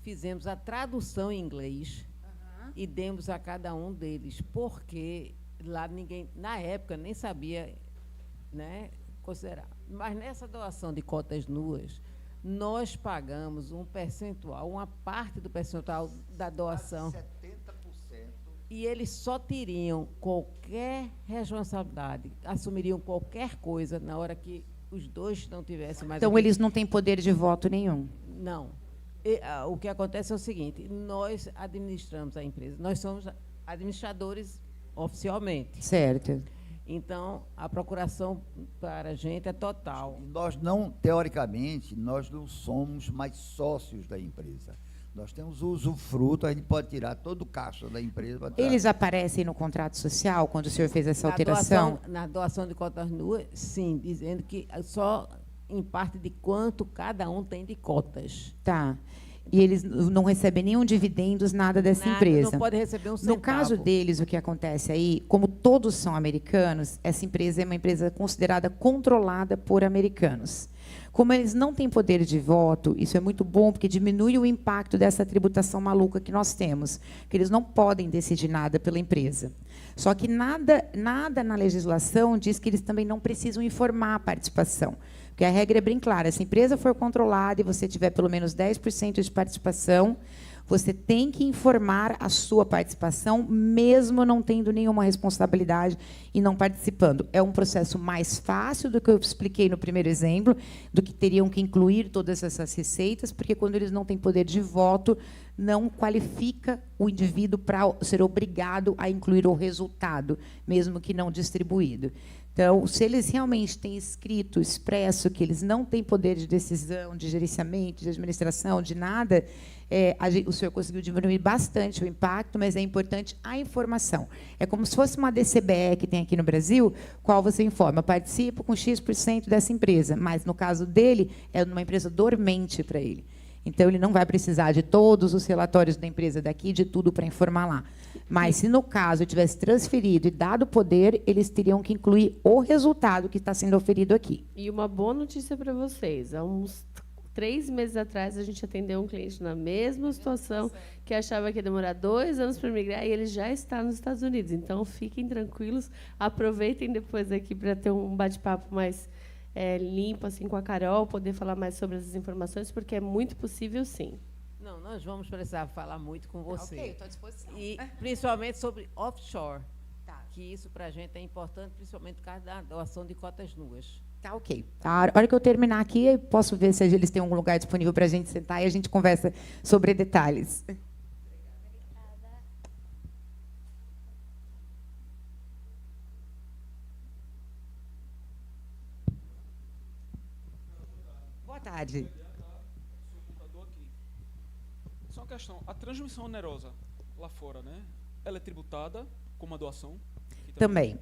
fizemos a tradução em inglês e demos a cada um deles, porque lá ninguém, na época, nem sabia, né, considerar. Mas nessa doação de cotas nuas, nós pagamos um percentual, uma parte do percentual da doação. 70%. E eles só teriam qualquer responsabilidade, assumiriam qualquer coisa na hora que os 2 não tivessem mais... Então, eles não têm poder de voto nenhum? Não. O que acontece é o seguinte, nós administramos a empresa, nós somos administradores oficialmente. Certo. Então, a procuração para a gente é total. Nós não, teoricamente, nós não somos mais sócios da empresa. Nós temos o usufruto, a gente pode tirar todo o caixa da empresa. Eles aparecem no contrato social, quando o senhor fez essa alteração? Na doação de cotas nuas, sim, dizendo que só em parte de quanto cada um tem de cotas. Tá. E eles não recebem nenhum dividendos, nada dessa empresa? Não pode receber um centavo. No caso deles, o que acontece aí, como todos são americanos, essa empresa é uma empresa considerada controlada por americanos. Como eles não têm poder de voto, isso é muito bom, porque diminui o impacto dessa tributação maluca que nós temos, que eles não podem decidir nada pela empresa. Só que nada na legislação diz que eles também não precisam informar a participação. Porque a regra é bem clara, se a empresa for controlada e você tiver pelo menos 10% de participação, você tem que informar a sua participação, mesmo não tendo nenhuma responsabilidade e não participando. É um processo mais fácil do que eu expliquei no primeiro exemplo, do que teriam que incluir todas essas receitas, porque quando eles não têm poder de voto, não qualifica o indivíduo para ser obrigado a incluir o resultado, mesmo que não distribuído. Então, se eles realmente têm escrito, expresso, que eles não têm poder de decisão, de gerenciamento, de administração, de nada, o senhor conseguiu diminuir bastante o impacto, mas é importante a informação. É como se fosse uma DCBE que tem aqui no Brasil, qual você informa, participo com X% dessa empresa, mas, no caso dele, é uma empresa dormente para ele. Então, ele não vai precisar de todos os relatórios da empresa daqui, de tudo para informar lá. Mas, se no caso eu tivesse transferido e dado poder, eles teriam que incluir o resultado que está sendo oferido aqui. E uma boa notícia para vocês. Há uns 3 meses atrás, a gente atendeu um cliente na mesma situação, que achava que ia demorar 2 anos para migrar, e ele já está nos Estados Unidos. Então, fiquem tranquilos, aproveitem depois aqui para ter um bate-papo mais limpo assim, com a Carol, poder falar mais sobre essas informações, porque é muito possível, sim. Não, nós vamos precisar falar muito com você. Ok, estou à disposição. E, principalmente, sobre offshore, Tá. que isso, para a gente, é importante, principalmente por causa da doação de cotas nuas. Tá ok. A hora que eu terminar aqui, eu posso ver se eles têm algum lugar disponível para a gente sentar e a gente conversa sobre detalhes. Boa tarde. Só uma questão, a transmissão onerosa lá fora, né? Ela é tributada como uma doação? Também.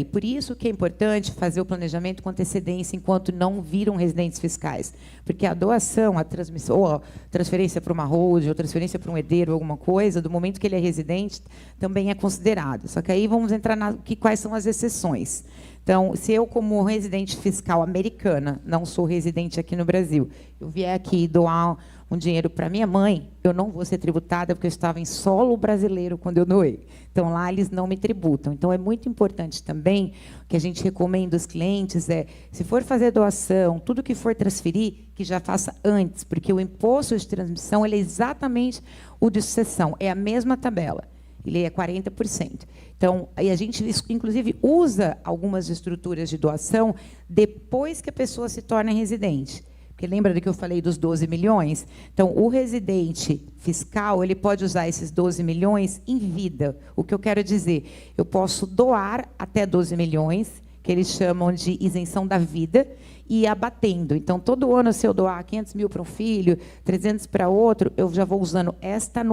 Por isso que é importante fazer o planejamento com antecedência enquanto não viram residentes fiscais. Porque a doação, a transmissão, ou a transferência para uma holding, ou transferência para um herdeiro, alguma coisa, do momento que ele é residente, também é considerado. Só que aí vamos entrar quais são as exceções. Então, se eu, como residente fiscal americana, não sou residente aqui no Brasil, eu vier aqui doar um dinheiro para minha mãe, eu não vou ser tributada porque eu estava em solo brasileiro quando eu doei. Então, lá eles não me tributam. Então, é muito importante também, que a gente recomenda aos clientes, se for fazer doação, tudo que for transferir, que já faça antes, porque o imposto de transmissão ele é exatamente o de sucessão, é a mesma tabela. Ele é 40%. Então, aí a gente, inclusive, usa algumas estruturas de doação depois que a pessoa se torna residente. Porque lembra do que eu falei dos 12 milhões? Então, o residente fiscal ele pode usar esses 12 milhões em vida. O que eu quero dizer? Eu posso doar até 12 milhões, que eles chamam de isenção da vida, e ir abatendo. Então, todo ano, se eu doar 500 mil para um filho, 300 para outro, eu já vou usando esta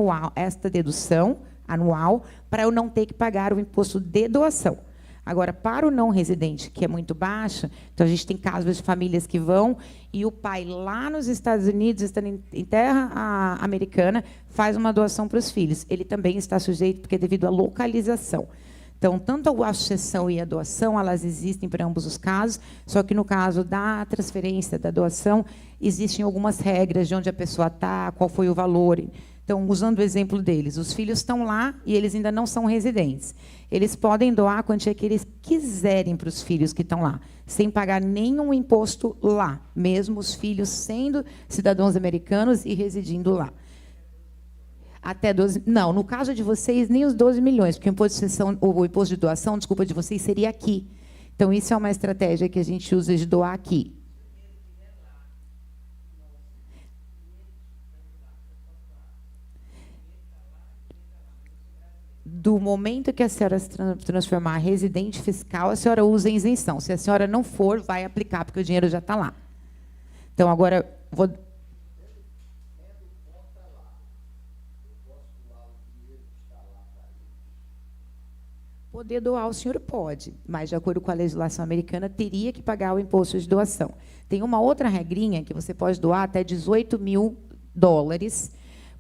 dedução anual, para eu não ter que pagar o imposto de doação. Agora, para o não residente, que é muito baixo, então a gente tem casos de famílias que vão e o pai lá nos Estados Unidos, estando em terra americana, faz uma doação para os filhos. Ele também está sujeito, porque é devido à localização. Então, tanto a sucessão e a doação, elas existem para ambos os casos, só que no caso da transferência, da doação, existem algumas regras de onde a pessoa está, qual foi o valor. Então, usando o exemplo deles, os filhos estão lá e eles ainda não são residentes. Eles podem doar a quantia que eles quiserem para os filhos que estão lá, sem pagar nenhum imposto lá, mesmo os filhos sendo cidadãos americanos e residindo lá. Até 12... Não, no caso de vocês, nem os 12 milhões, porque o imposto de sucessão, o imposto de doação, desculpa, de vocês seria aqui. Então, isso é uma estratégia que a gente usa de doar aqui. Do momento que a senhora se transformar em residente fiscal, a senhora usa a isenção. Se a senhora não for, vai aplicar, porque o dinheiro já está lá. Então, agora, vou... Poder doar, o senhor pode, mas, de acordo com a legislação americana, teria que pagar o imposto de doação. Tem uma outra regrinha que você pode doar até $18 mil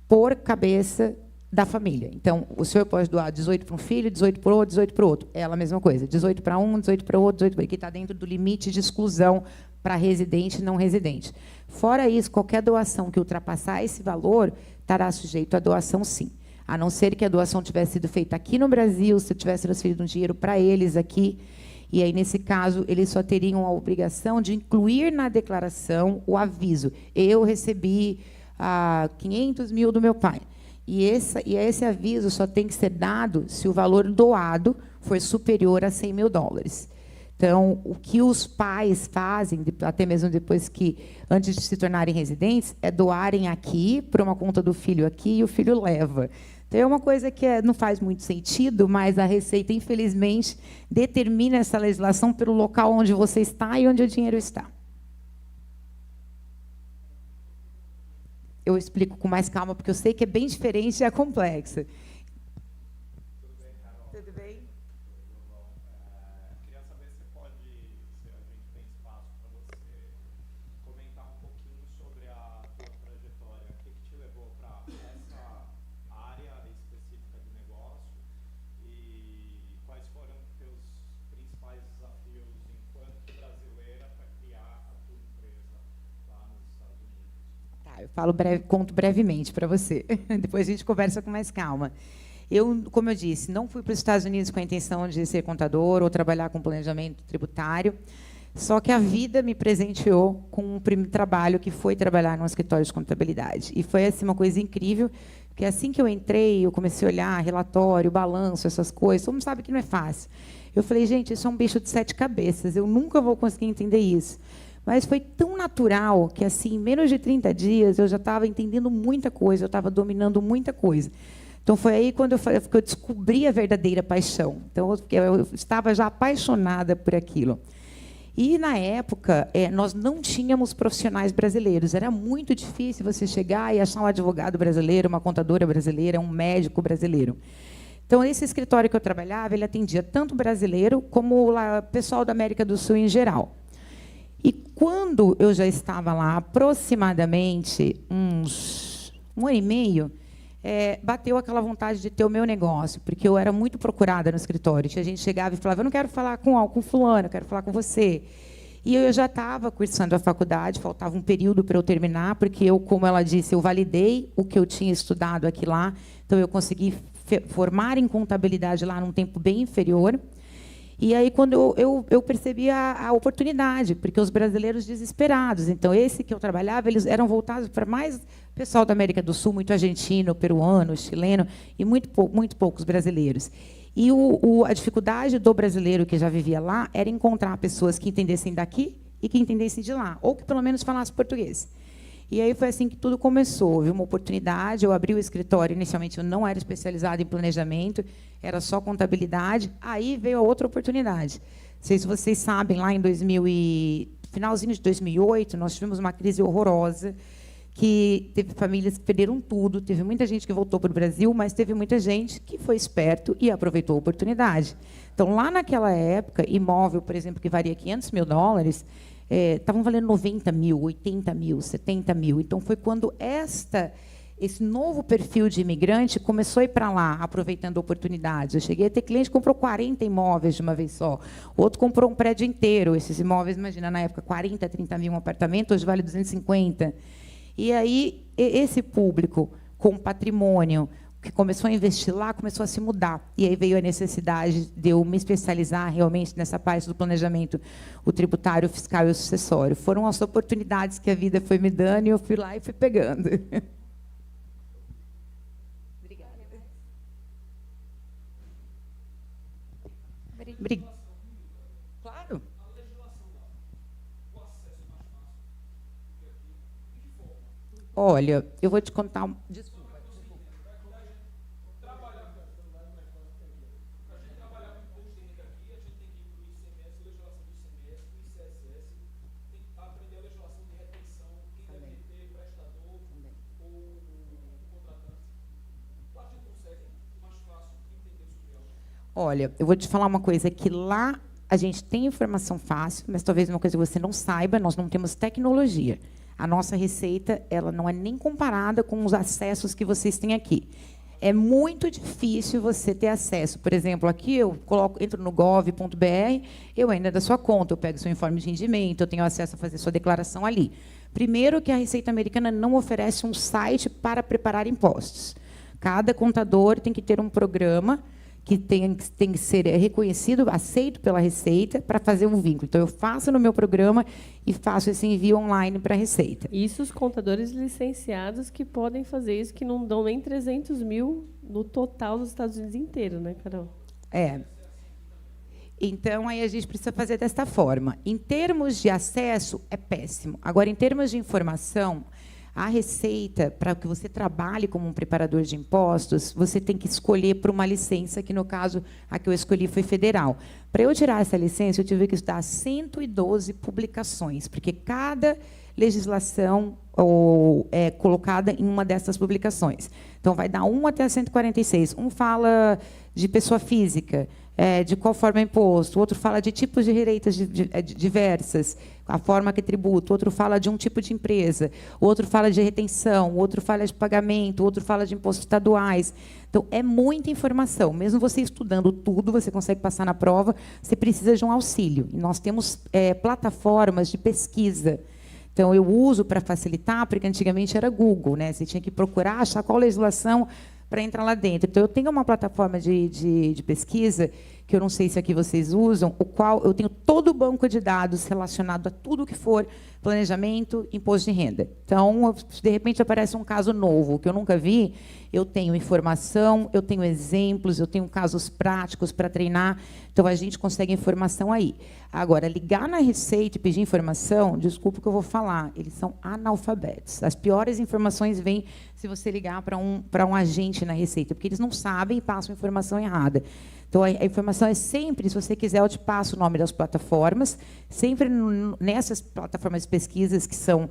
por cabeça da família. Então, o senhor pode doar 18 para um filho, 18 para o outro, 18 para o outro. Ela a mesma coisa, 18 para um, 18 para o outro, 18 para... que está dentro do limite de exclusão para residente e não residente. Fora isso, qualquer doação que ultrapassar esse valor estará sujeito à doação, sim. A não ser que a doação tivesse sido feita aqui no Brasil, se eu tivesse transferido um dinheiro para eles aqui, e aí, nesse caso, eles só teriam a obrigação de incluir na declaração o aviso. Eu recebi 500 mil do meu pai. E esse aviso só tem que ser dado se o valor doado for superior a $100 mil. Então, o que os pais fazem, até mesmo depois que, antes de se tornarem residentes, é doarem aqui, para uma conta do filho aqui, e o filho leva. Então, é uma coisa que não faz muito sentido, mas a Receita, infelizmente, determina essa legislação pelo local onde você está e onde o dinheiro está. Eu explico com mais calma, porque eu sei que é bem diferente e é complexa. Tudo bem, Carol? Tudo bem? Tudo bom. Queria saber se a gente tem espaço para você comentar um pouquinho sobre a tua trajetória. O que te levou para essa área específica de negócio e quais foram os teus principais desafios enquanto brasileira para criar a tua empresa lá nos Estados Unidos? Tá, eu conto brevemente para você. Depois a gente conversa com mais calma. Eu, como eu disse, não fui para os Estados Unidos com a intenção de ser contador ou trabalhar com planejamento tributário, só que a vida me presenteou com um primeiro trabalho, que foi trabalhar num escritório de contabilidade. E foi assim, uma coisa incrível. Porque assim que eu entrei, eu comecei a olhar relatório, balanço, essas coisas. Todo mundo sabe que não é fácil. Eu falei, gente, isso é um bicho de 7 cabeças. Eu nunca vou conseguir entender isso. Mas foi tão natural que, assim, em menos de 30 dias, eu já estava entendendo muita coisa, eu estava dominando muita coisa. Então, foi aí quando eu descobri a verdadeira paixão. Então, eu estava já apaixonada por aquilo. E, na época, nós não tínhamos profissionais brasileiros. Era muito difícil você chegar e achar um advogado brasileiro, uma contadora brasileira, um médico brasileiro. Então, esse escritório que eu trabalhava, ele atendia tanto brasileiro como o pessoal da América do Sul em geral. E, quando eu já estava lá, aproximadamente um ano e meio, bateu aquela vontade de ter o meu negócio, porque eu era muito procurada no escritório. A gente chegava e falava, eu não quero falar com fulano, eu quero falar com você. E eu já estava cursando a faculdade, faltava um período para eu terminar, porque eu, como ela disse, eu validei o que eu tinha estudado aqui lá, então eu consegui formar em contabilidade lá num tempo bem inferior. E aí, quando eu percebi a oportunidade, porque os brasileiros desesperados. Então, esse que eu trabalhava, eles eram voltados para mais pessoal da América do Sul, muito argentino, peruano, chileno, e muito poucos brasileiros. E a dificuldade do brasileiro que já vivia lá era encontrar pessoas que entendessem daqui e que entendessem de lá, ou que, pelo menos, falassem português. E aí foi assim que tudo começou. Houve uma oportunidade, eu abri o escritório. Inicialmente, eu não era especializada em planejamento, era só contabilidade. Aí veio a outra oportunidade. Não sei se vocês sabem, lá em finalzinho de 2008, nós tivemos uma crise horrorosa, que teve famílias que perderam tudo, teve muita gente que voltou para o Brasil, mas teve muita gente que foi esperto e aproveitou a oportunidade. Então, lá naquela época, imóvel, por exemplo, que varia $500 mil, estavam valendo 90 mil, 80 mil, 70 mil. Então, foi quando esse novo perfil de imigrante começou a ir para lá, aproveitando oportunidades. Eu cheguei a ter cliente que comprou 40 imóveis de uma vez só. Outro comprou um prédio inteiro. Esses imóveis, imagina, na época, 40, 30 mil um apartamento, hoje vale 250. E aí, esse público com patrimônio, que começou a investir lá, começou a se mudar. E aí veio a necessidade de eu me especializar realmente nessa parte do planejamento, o tributário, o fiscal e o sucessório. Foram as oportunidades que a vida foi me dando e eu fui lá e fui pegando. Obrigada. Obrigada. Claro. Olha, eu vou te contar... Desculpa. Olha, eu vou te falar uma coisa, que lá a gente tem informação fácil, mas talvez uma coisa que você não saiba, nós não temos tecnologia. A nossa receita, ela não é nem comparada com os acessos que vocês têm aqui. É muito difícil você ter acesso. Por exemplo, aqui eu entro no gov.br, eu ainda da sua conta, eu pego seu informe de rendimento, eu tenho acesso a fazer sua declaração ali. Primeiro, que a Receita Americana não oferece um site para preparar impostos. Cada contador tem que ter um programa que tem que ser reconhecido, aceito pela Receita, para fazer um vínculo. Então, eu faço no meu programa e faço esse envio online para a Receita. Isso os contadores licenciados que podem fazer isso, que não dão nem 300 mil no total dos Estados Unidos inteiro, né, Carol? Então, aí a gente precisa fazer desta forma. Em termos de acesso, é péssimo. Agora, em termos de informação, a Receita, para que você trabalhe como um preparador de impostos, você tem que escolher por uma licença, que, no caso, a que eu escolhi foi federal. Para eu tirar essa licença, eu tive que estudar 112 publicações, porque cada legislação é colocada em uma dessas publicações. Então, vai dar 1 até 146. Um fala de pessoa física, de qual forma é imposto, o outro fala de tipos de receitas diversas, a forma que tributa, o outro fala de um tipo de empresa, o outro fala de retenção, o outro fala de pagamento, o outro fala de impostos estaduais. Então, é muita informação. Mesmo você estudando tudo, você consegue passar na prova, você precisa de um auxílio. E nós temos plataformas de pesquisa. Então, eu uso para facilitar, porque antigamente era Google, né? Você tinha que procurar, achar qual legislação para entrar lá dentro. Então, eu tenho uma plataforma de pesquisa que eu não sei se aqui vocês usam, o qual eu tenho todo o banco de dados relacionado a tudo que for planejamento, imposto de renda. Então, de repente, aparece um caso novo, que eu nunca vi, eu tenho informação, eu tenho exemplos, eu tenho casos práticos para treinar, então a gente consegue informação aí. Agora, ligar na Receita e pedir informação, desculpa o que eu vou falar, eles são analfabetos. As piores informações vêm se você ligar para um agente na Receita, porque eles não sabem e passam informação errada. Então, a informação é sempre, se você quiser, eu te passo o nome das plataformas, sempre nessas plataformas de pesquisas que são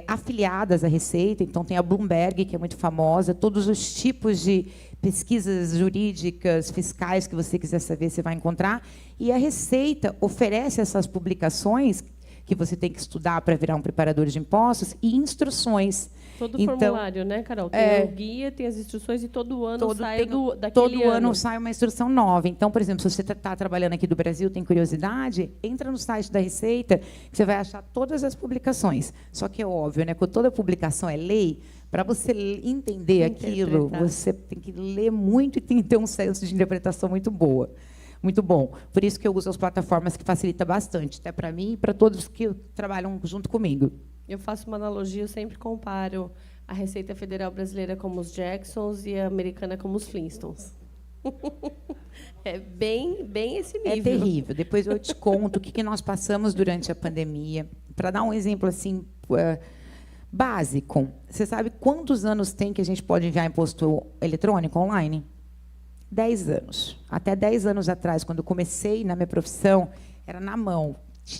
afiliadas à Receita. Então, tem a Bloomberg, que é muito famosa, todos os tipos de pesquisas jurídicas, fiscais, que você quiser saber, você vai encontrar. E a Receita oferece essas publicações que você tem que estudar para virar um preparador de impostos e instruções. Todo então, formulário, né, Carol? Tem o guia, tem as instruções e todo ano sai daquele todo ano sai uma instrução nova. Então, por exemplo, se você está trabalhando aqui do Brasil, tem curiosidade, entra no site da Receita, que você vai achar todas as publicações. Só que é óbvio, né? Quando toda publicação é lei, para você entender aquilo, você tem que ler muito e tem que ter um senso de interpretação muito boa. Muito bom. Por isso que eu uso as plataformas que facilita bastante, até para mim e para todos que trabalham junto comigo. Eu faço uma analogia, eu sempre comparo a Receita Federal Brasileira como os Jacksons e a americana como os Flintstones. É bem esse nível. É terrível. Depois eu te conto o que nós passamos durante a pandemia. Para dar um exemplo assim básico, você sabe quantos anos tem que a gente pode enviar imposto eletrônico online? 10 anos. Até 10 anos atrás, quando eu comecei na minha profissão, era na mão.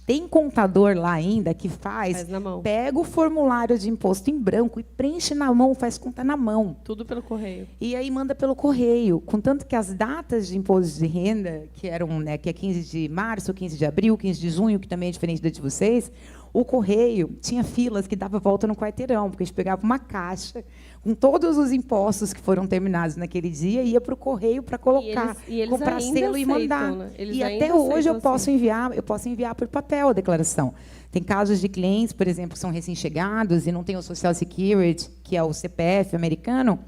Tem contador lá ainda que faz na mão. Pega o formulário de imposto em branco e preenche na mão, faz conta na mão. Tudo pelo correio. E aí manda pelo correio. Contanto que as datas de imposto de renda, que eram, né, que é 15 de março, 15 de abril, 15 de junho, que também é diferente da de vocês, o correio tinha filas que dava volta no quarteirão, porque a gente pegava uma caixa com todos os impostos que foram terminados naquele dia, ia para o correio para colocar, comprar selo e mandar. Né? E até hoje eu posso enviar por papel a declaração. Tem casos de clientes, por exemplo, que são recém-chegados e não têm o Social Security, que é o CPF americano.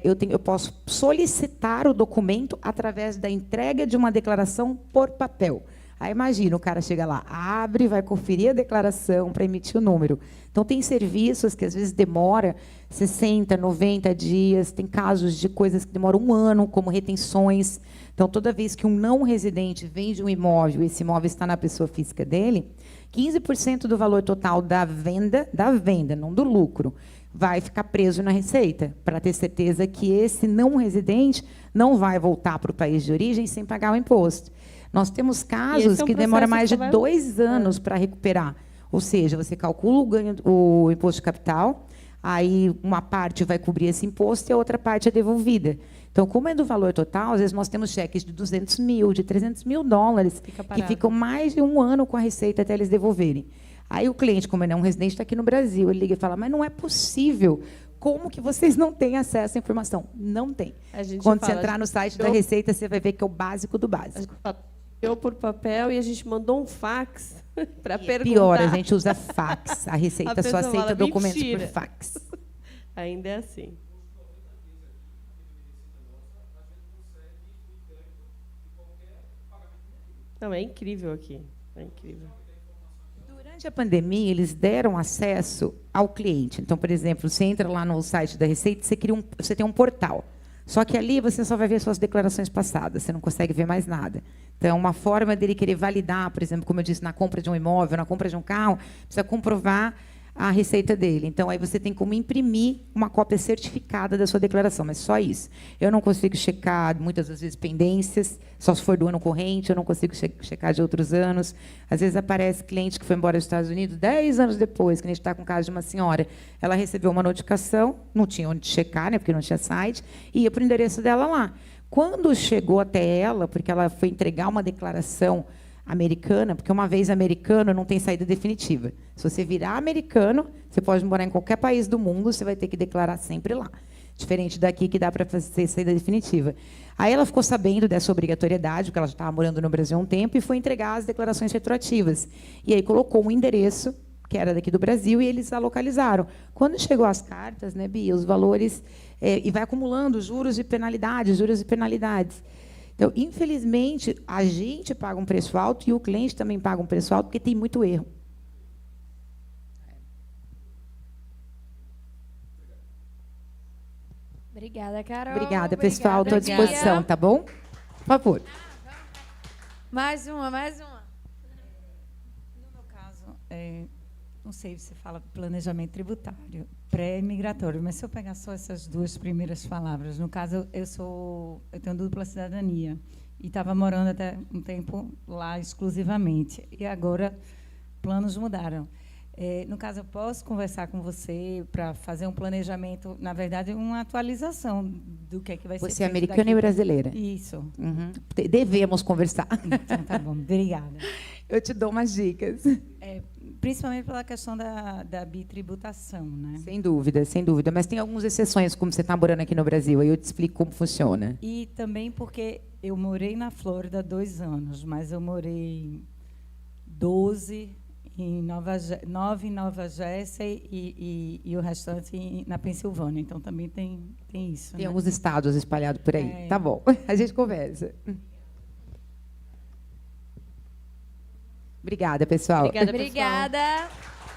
Eu posso solicitar o documento através da entrega de uma declaração por papel. Aí imagina, o cara chega lá, abre, vai conferir a declaração para emitir o número. Então, tem serviços que, às vezes, demora 60, 90 dias. Tem casos de coisas que demoram um ano, como retenções. Então, toda vez que um não residente vende um imóvel, esse imóvel está na pessoa física dele, 15% do valor total da venda, não do lucro, vai ficar preso na Receita, para ter certeza que esse não residente não vai voltar para o país de origem sem pagar o imposto. Nós temos casos que demoram mais de 2 anos para recuperar. Ou seja, você calcula o imposto de capital, aí uma parte vai cobrir esse imposto e a outra parte é devolvida. Então, como é do valor total, às vezes nós temos cheques de 200 mil, de 300 mil dólares, que ficam mais de um ano com a Receita até eles devolverem. Aí o cliente, como ele é um residente, está aqui no Brasil, ele liga e fala, mas não é possível. Como que vocês não têm acesso à informação? Não tem. Quando você entrar no site da Receita, você vai ver que é o básico do básico. Eu por papel e a gente mandou um fax para perguntar. Pior, a gente usa fax. A Receita só aceita fala, documentos mentira. por fax. Ainda é assim. Não, é incrível aqui. É incrível. Durante a pandemia, eles deram acesso ao cliente. Então, por exemplo, você entra lá no site da Receita, você tem um portal. Só que ali você só vai ver suas declarações passadas, você não consegue ver mais nada. Então, uma forma dele querer validar, por exemplo, como eu disse, na compra de um imóvel, na compra de um carro, precisa comprovar a receita dele. Então, aí você tem como imprimir uma cópia certificada da sua declaração, mas só isso. Eu não consigo checar, muitas das vezes, pendências, só se for do ano corrente, eu não consigo checar de outros anos. Às vezes aparece cliente que foi embora dos Estados Unidos 10 anos depois, que a gente está com o caso de uma senhora. Ela recebeu uma notificação, não tinha onde checar, né, porque não tinha site, e ia para o endereço dela lá. Quando chegou até ela, porque ela foi entregar uma declaração americana, porque uma vez americano não tem saída definitiva. Se você virar americano, você pode morar em qualquer país do mundo, você vai ter que declarar sempre lá. Diferente daqui, que dá para fazer saída definitiva. Aí ela ficou sabendo dessa obrigatoriedade, porque ela já estava morando no Brasil há um tempo, e foi entregar as declarações retroativas. E aí colocou um endereço, que era daqui do Brasil, e eles a localizaram. Quando chegou as cartas, né, Bia, os valores... e vai acumulando juros e penalidades, juros e penalidades. Então, infelizmente, a gente paga um preço alto e o cliente também paga um preço alto, porque tem muito erro. Obrigada, Carol. Obrigada, pessoal. Estou à Obrigada, disposição, Bia. tá bom? Por favor. Mais uma, mais uma. No meu caso, não sei se fala planejamento tributário, pré-migratório, mas se eu pegar só essas duas primeiras palavras, no caso, eu tenho dupla cidadania e estava morando até um tempo lá exclusivamente. E agora, planos mudaram. No caso, eu posso conversar com você para fazer um planejamento, na verdade, uma atualização do que vai ser feito. Você é americana e brasileira? Isso. Uhum. Devemos conversar. Então, tá bom. Obrigada. Eu te dou umas dicas. Principalmente pela questão da bitributação, né? Sem dúvida, sem dúvida. Mas tem algumas exceções, como você está morando aqui no Brasil. Aí eu te explico como funciona. E também porque eu morei na Flórida 2 anos, mas eu morei 12 9 em Nova Jersey e o restante na Pensilvânia. Então, também tem isso. Tem né? alguns estados espalhados por aí. Tá bom, a gente conversa. Obrigada, pessoal. Obrigada, pessoal. Obrigada.